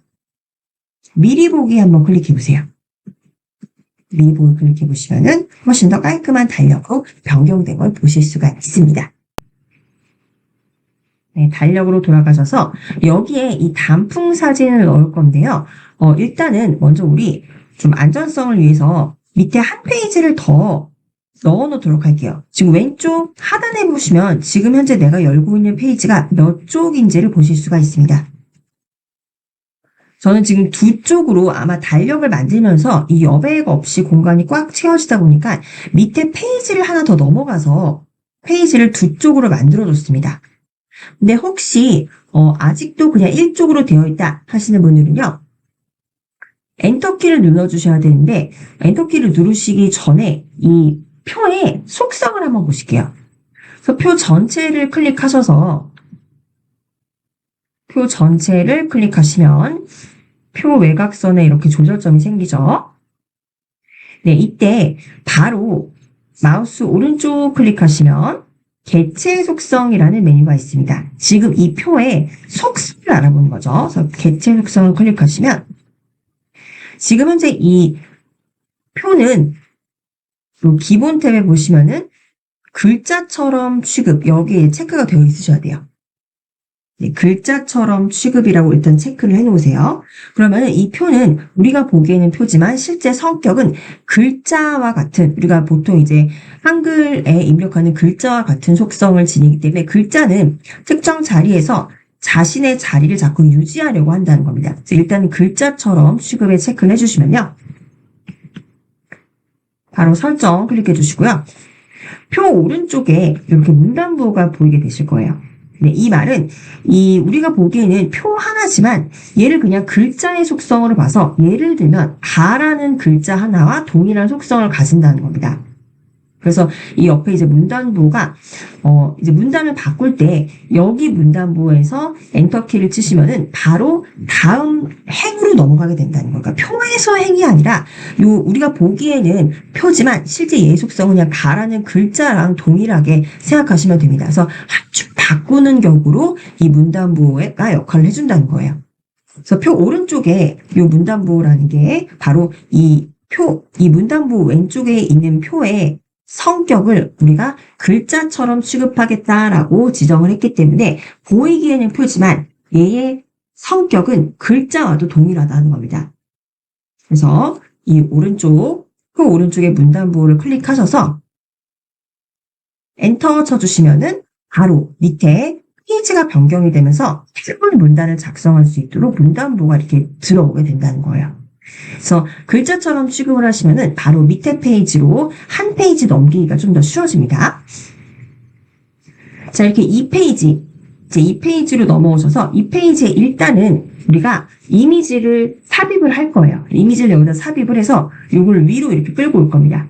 미리 보기 한번 클릭해 보세요. 미리 보기 클릭해 보시면은 훨씬 더 깔끔한 달력으로 변경된 걸 보실 수가 있습니다. 네, 달력으로 돌아가셔서 여기에 이 단풍 사진을 넣을 건데요. 일단은 먼저 우리 좀 안전성을 위해서 밑에 한 페이지를 더 넣어 놓도록 할게요. 지금 왼쪽 하단에 보시면 지금 현재 내가 열고 있는 페이지가 몇 쪽인지를 보실 수가 있습니다. 저는 지금 두 쪽으로 아마 달력을 만들면서 이 여백 없이 공간이 꽉 채워지다 보니까 밑에 페이지를 하나 더 넘어가서 페이지를 두 쪽으로 만들어줬습니다. 근데 혹시 아직도 그냥 1쪽으로 되어 있다 하시는 분들은요. 엔터키를 눌러주셔야 되는데 엔터키를 누르시기 전에 이 표의 속성을 한번 보실게요. 그래서 표 전체를 클릭하셔서 표 전체를 클릭하시면 표 외곽선에 이렇게 조절점이 생기죠. 네, 이때 바로 마우스 오른쪽 클릭하시면 개체 속성이라는 메뉴가 있습니다. 지금 이 표의 속성을 알아보는 거죠. 그래서 개체 속성을 클릭하시면 지금 현재 이 표는 요 기본 탭에 보시면은 글자처럼 취급 여기에 체크가 되어 있으셔야 돼요. 네, 글자처럼 취급이라고 일단 체크를 해놓으세요. 그러면 이 표는 우리가 보기에는 표지만 실제 성격은 글자와 같은 우리가 보통 이제 한글에 입력하는 글자와 같은 속성을 지니기 때문에 글자는 특정 자리에서 자신의 자리를 자꾸 유지하려고 한다는 겁니다. 그래서 일단 글자처럼 취급에 체크를 해주시면요. 바로 설정 클릭해 주시고요. 표 오른쪽에 이렇게 문단부호가 보이게 되실 거예요. 네, 이 말은 우리가 보기에는 표 하나지만 얘를 그냥 글자의 속성으로 봐서 예를 들면 가라는 글자 하나와 동일한 속성을 가진다는 겁니다. 그래서 이 옆에 이제 문단부호가 이제 문단을 바꿀 때 여기 문단부호에서 엔터키를 치시면은 바로 다음 행으로 넘어가게 된다는 거예요. 그러니까 표에서 행이 아니라 우리가 보기에는 표지만 실제 얘의 속성은 그냥 가라는 글자랑 동일하게 생각하시면 됩니다. 그래서 한축 바꾸는 격으로 이 문단부호가 역할을 해준다는 거예요. 그래서 표 오른쪽에 이 문단부호라는 게 바로 이 문단부 왼쪽에 있는 표의 성격을 우리가 글자처럼 취급하겠다라고 지정을 했기 때문에 보이기에는 표지만 얘의 성격은 글자와도 동일하다는 겁니다. 그래서 이 표 오른쪽에 문단부호를 클릭하셔서 엔터 쳐주시면은 바로 밑에 페이지가 변경이 되면서 새로운 문단을 작성할 수 있도록 문단부호가 이렇게 들어오게 된다는 거예요. 그래서 글자처럼 취급을 하시면은 바로 밑에 페이지로 한 페이지 넘기기가 좀 더 쉬워집니다. 자, 이렇게 이 페이지로 넘어오셔서 이 페이지에 일단은 우리가 이미지를 삽입을 할 거예요. 이미지를 여기다 삽입을 해서 요걸 위로 이렇게 끌고 올 겁니다.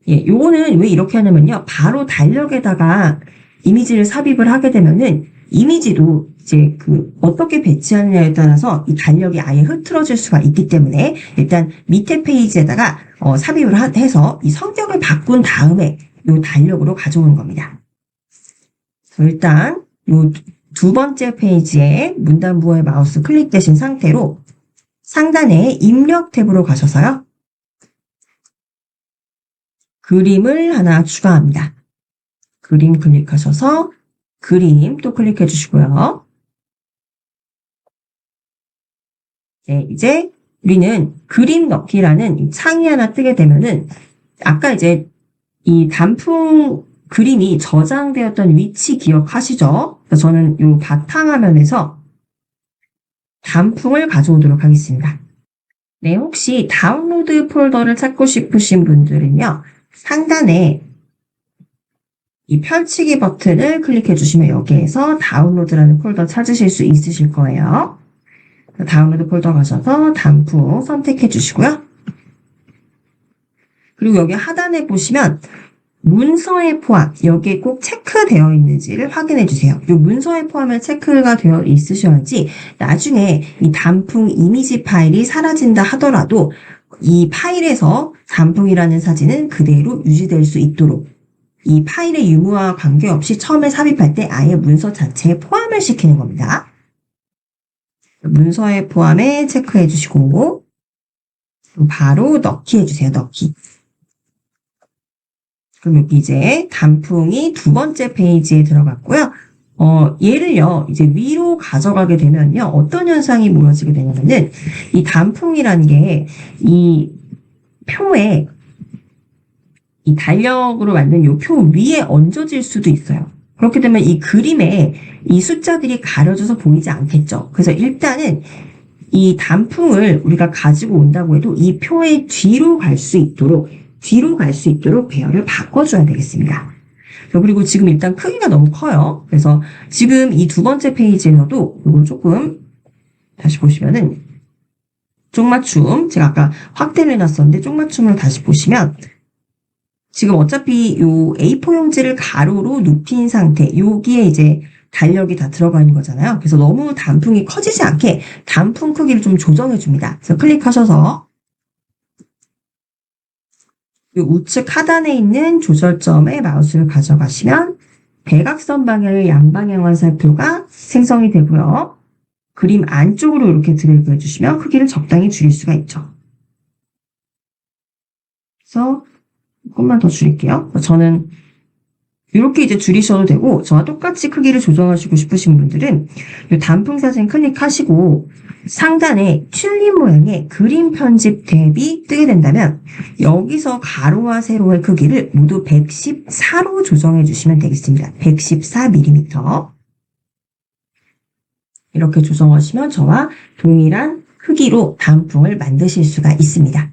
예, 요거는 왜 이렇게 하냐면요. 바로 달력에다가 이미지를 삽입을 하게 되면은 이미지도 이제 어떻게 배치하느냐에 따라서 이 달력이 아예 흐트러질 수가 있기 때문에 일단 밑에 페이지에다가 삽입을 해서 이 성격을 바꾼 다음에 이 달력으로 가져오는 겁니다. 일단 이 두 번째 페이지에 문단부호에 마우스 클릭되신 상태로 상단에 입력 탭으로 가셔서요. 그림을 하나 추가합니다. 그림 클릭하셔서 그림 또 클릭해 주시고요. 네, 이제 우리는 그림 넣기라는 이 창이 하나 뜨게 되면은 아까 이제 이 단풍 그림이 저장되었던 위치 기억하시죠? 그래서 저는 이 바탕화면에서 단풍을 가져오도록 하겠습니다. 네, 혹시 다운로드 폴더를 찾고 싶으신 분들은요. 상단에 이 펼치기 버튼을 클릭해 주시면 여기에서 다운로드라는 폴더 찾으실 수 있으실 거예요. 다운로드 폴더 가셔서 단풍 선택해 주시고요. 그리고 여기 하단에 보시면 문서의 포함, 여기에 꼭 체크되어 있는지를 확인해 주세요. 이 문서의 포함에 체크가 되어 있으셔야지 나중에 이 단풍 이미지 파일이 사라진다 하더라도 이 파일에서 단풍이라는 사진은 그대로 유지될 수 있도록 이 파일의 유무와 관계없이 처음에 삽입할 때 아예 문서 자체에 포함을 시키는 겁니다. 문서의 포함에 체크해 주시고 바로 넣기 해주세요. 넣기. 그럼 여기 이제 단풍이 두 번째 페이지에 들어갔고요. 얘를요, 이제 위로 가져가게 되면요, 어떤 현상이 벌어지게 되냐면은, 이 단풍이라는 게, 이 표에, 이 달력으로 만든 이 표 위에 얹어질 수도 있어요. 그렇게 되면 이 그림에 이 숫자들이 가려져서 보이지 않겠죠. 그래서 일단은 이 단풍을 우리가 가지고 온다고 해도 이 표의 뒤로 갈 수 있도록 배열을 바꿔줘야 되겠습니다. 그리고 지금 일단 크기가 너무 커요. 그래서 지금 이 두 번째 페이지에서도 이걸 조금 다시 보시면은 쪽맞춤, 제가 아까 확대를 해놨었는데 쪽맞춤으로 다시 보시면 지금 어차피 요 A4 용지를 가로로 눕힌 상태, 여기에 이제 달력이 다 들어가 있는 거잖아요. 그래서 너무 단풍이 커지지 않게 단풍 크기를 좀 조정해 줍니다. 그래서 클릭하셔서 이 우측 하단에 있는 조절점에 마우스를 가져가시면 대각선 방향의 양방향 화살표가 생성이 되고요. 그림 안쪽으로 이렇게 드래그 해주시면 크기를 적당히 줄일 수가 있죠. 그래서 조금만 더 줄일게요. 저는 이렇게 이제 줄이셔도 되고, 저와 똑같이 크기를 조정하시고 싶으신 분들은 이 단풍 사진 클릭하시고 상단에 튤립 모양의 그림 편집 탭이 뜨게 된다면 여기서 가로와 세로의 크기를 모두 114로 조정해 주시면 되겠습니다. 114mm. 이렇게 조정하시면 저와 동일한 크기로 단풍을 만드실 수가 있습니다.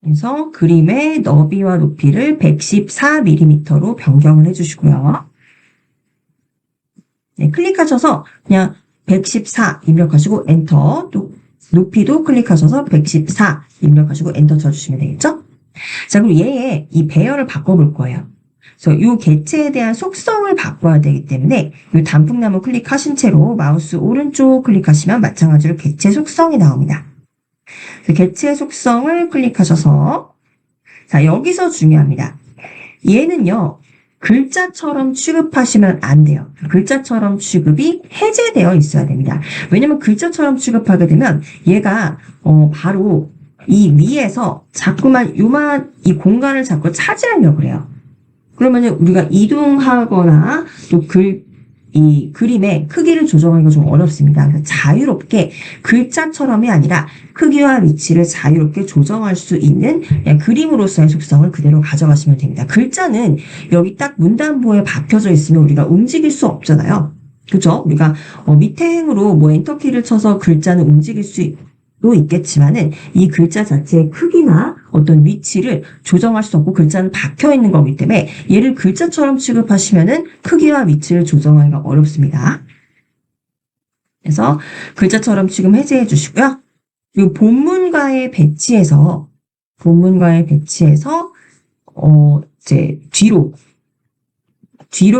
그래서 그림의 너비와 높이를 114mm로 변경을 해주시고요. 네, 클릭하셔서 그냥 114 입력하시고 엔터, 또 높이도 클릭하셔서 114 입력하시고 엔터 쳐주시면 되겠죠? 자, 그리고 얘의 이 배열을 바꿔볼 거예요. 그래서 이 개체에 대한 속성을 바꿔야 되기 때문에 이 단풍나무 클릭하신 채로 마우스 오른쪽 클릭하시면 마찬가지로 개체 속성이 나옵니다. 개체 속성을 클릭하셔서 자, 여기서 중요합니다. 얘는요, 글자처럼 취급하시면 안 돼요. 글자처럼 취급이 해제되어 있어야 됩니다. 왜냐면 글자처럼 취급하게 되면 얘가 바로 이 위에서 자꾸만 요만 이 공간을 자꾸 차지하려고 그래요. 그러면 우리가 이동하거나 또 이 그림의 크기를 조정하기가 좀 어렵습니다. 그래서 자유롭게 글자처럼이 아니라 크기와 위치를 자유롭게 조정할 수 있는 그냥 그림으로서의 속성을 그대로 가져가시면 됩니다. 글자는 여기 딱 문단부에 박혀져 있으면 우리가 움직일 수 없잖아요. 그죠? 우리가 밑에 행으로 뭐 엔터키를 쳐서 글자는 움직일 수도 있겠지만은 이 글자 자체의 크기나 어떤 위치를 조정할 수 없고 글자는 박혀 있는 거기 때문에 얘를 글자처럼 취급하시면은 크기와 위치를 조정하기가 어렵습니다. 그래서 글자처럼 지금 해제해 주시고요. 이 본문과의 배치에서 이제 뒤로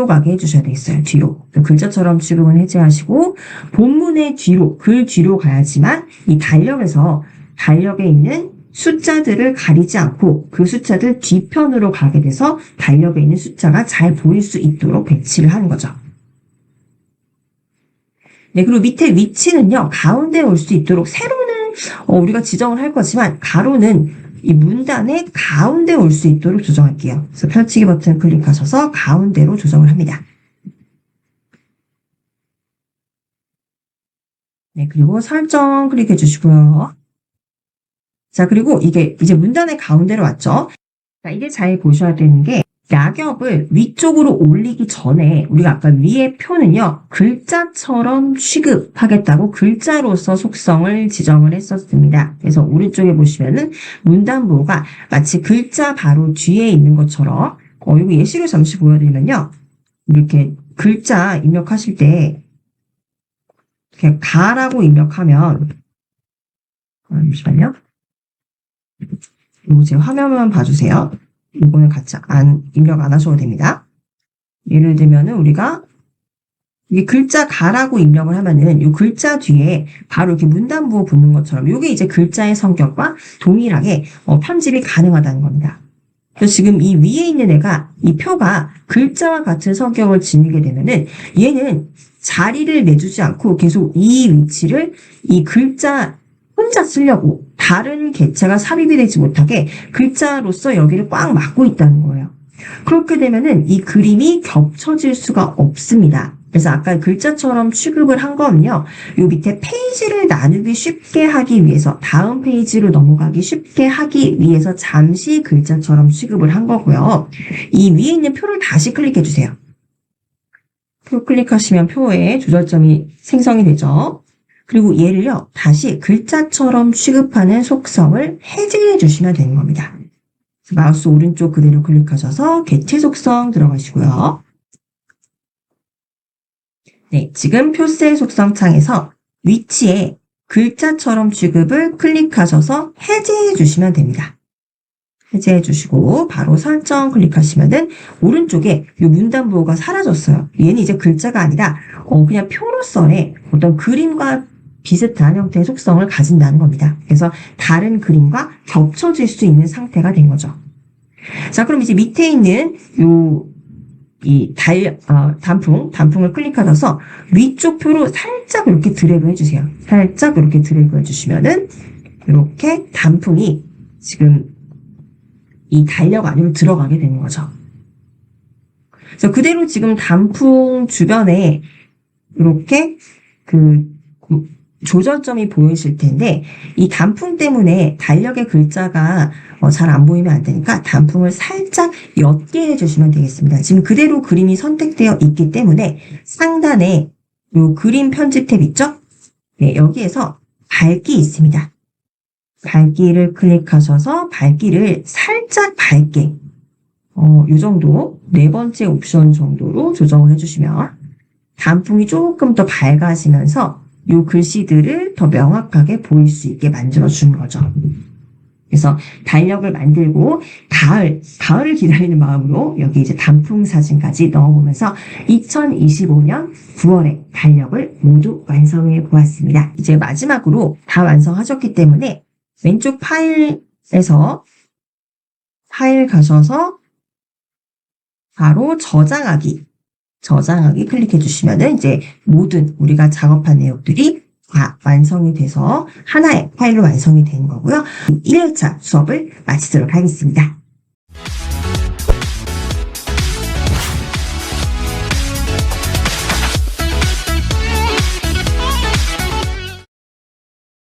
가게 해주셔야 되겠어요. 뒤로. 글자처럼 취급은 해제하시고 본문의 뒤로, 글 뒤로 가야지만 이 달력에 있는 숫자들을 가리지 않고 그 숫자들 뒤편으로 가게 돼서 달력에 있는 숫자가 잘 보일 수 있도록 배치를 하는 거죠. 네, 그리고 밑에 위치는요, 가운데에 올 수 있도록 세로는 우리가 지정을 할 거지만 가로는 이 문단의 가운데 올 수 있도록 조정할게요. 그래서 펼치기 버튼 클릭하셔서 가운데로 조정을 합니다. 네, 그리고 설정 클릭해 주시고요. 자, 그리고 이게 이제 문단의 가운데로 왔죠. 자, 이게 잘 보셔야 되는 게 낙엽을 위쪽으로 올리기 전에 우리가 아까 위에 표는요, 글자처럼 취급하겠다고 글자로서 속성을 지정을 했었습니다. 그래서 오른쪽에 보시면은 문단부호가 마치 글자 바로 뒤에 있는 것처럼, 이거 예시로 잠시 보여드리면요, 이렇게 글자 입력하실 때, 이렇게 가라고 입력하면, 잠시만요. 이거 제 화면만 봐주세요. 이거는 같이 입력 안 하셔도 됩니다. 예를 들면은 우리가 이게 글자 가라고 입력을 하면은 이 글자 뒤에 바로 이렇게 문단부호 붙는 것처럼 이게 이제 글자의 성격과 동일하게 편집이 가능하다는 겁니다. 그래서 지금 이 위에 있는 애가 이 표가 글자와 같은 성격을 지니게 되면은 얘는 자리를 내주지 않고 계속 이 위치를 이 글자 혼자 쓰려고 다른 개체가 삽입이 되지 못하게 글자로서 여기를 꽉 막고 있다는 거예요. 그렇게 되면은 이 그림이 겹쳐질 수가 없습니다. 그래서 아까 글자처럼 취급을 한 거는요, 요 밑에 페이지를 나누기 쉽게 하기 위해서, 다음 페이지로 넘어가기 쉽게 하기 위해서 잠시 글자처럼 취급을 한 거고요. 이 위에 있는 표를 다시 클릭해 주세요. 표 클릭하시면 표에 조절점이 생성이 되죠. 그리고 얘를요, 다시 글자처럼 취급하는 속성을 해제해 주시면 되는 겁니다. 마우스 오른쪽 그대로 클릭하셔서 개체 속성 들어가시고요. 네, 지금 표셀 속성 창에서 위치에 글자처럼 취급을 클릭하셔서 해제해 주시면 됩니다. 해제해 주시고 바로 설정 클릭하시면은 오른쪽에 이 문단부호가 사라졌어요. 얘는 이제 글자가 아니라 그냥 표로서의 어떤 그림과 비슷한 형태의 속성을 가진다는 겁니다. 그래서 다른 그림과 겹쳐질 수 있는 상태가 된 거죠. 자, 그럼 이제 밑에 있는 단풍을 클릭하셔서 위쪽 표로 살짝 이렇게 드래그 해주세요. 살짝 이렇게 드래그 해주시면은 이렇게 단풍이 지금 이 달력 안으로 들어가게 되는 거죠. 그래서 그대로 지금 단풍 주변에 이렇게 조절점이 보이실 텐데 이 단풍 때문에 달력의 글자가 잘 안 보이면 안 되니까 단풍을 살짝 옅게 해주시면 되겠습니다. 지금 그대로 그림이 선택되어 있기 때문에 상단에 이 그림 편집 탭 있죠? 네, 여기에서 밝기 있습니다. 밝기를 클릭하셔서 밝기를 살짝 밝게 이 정도 4번째 옵션 정도로 조정을 해주시면 단풍이 조금 더 밝아지면서 이 글씨들을 더 명확하게 보일 수 있게 만들어주는 거죠. 그래서 달력을 만들고 가을을 기다리는 마음으로 여기 이제 단풍 사진까지 넣어보면서 2025년 9월에 달력을 모두 완성해 보았습니다. 이제 마지막으로 다 완성하셨기 때문에 왼쪽 파일에서 파일 가셔서 바로 저장하기 클릭해 주시면은 이제 모든 우리가 작업한 내용들이 다 완성이 돼서 하나의 파일로 완성이 되는 거고요. 1회차 수업을 마치도록 하겠습니다.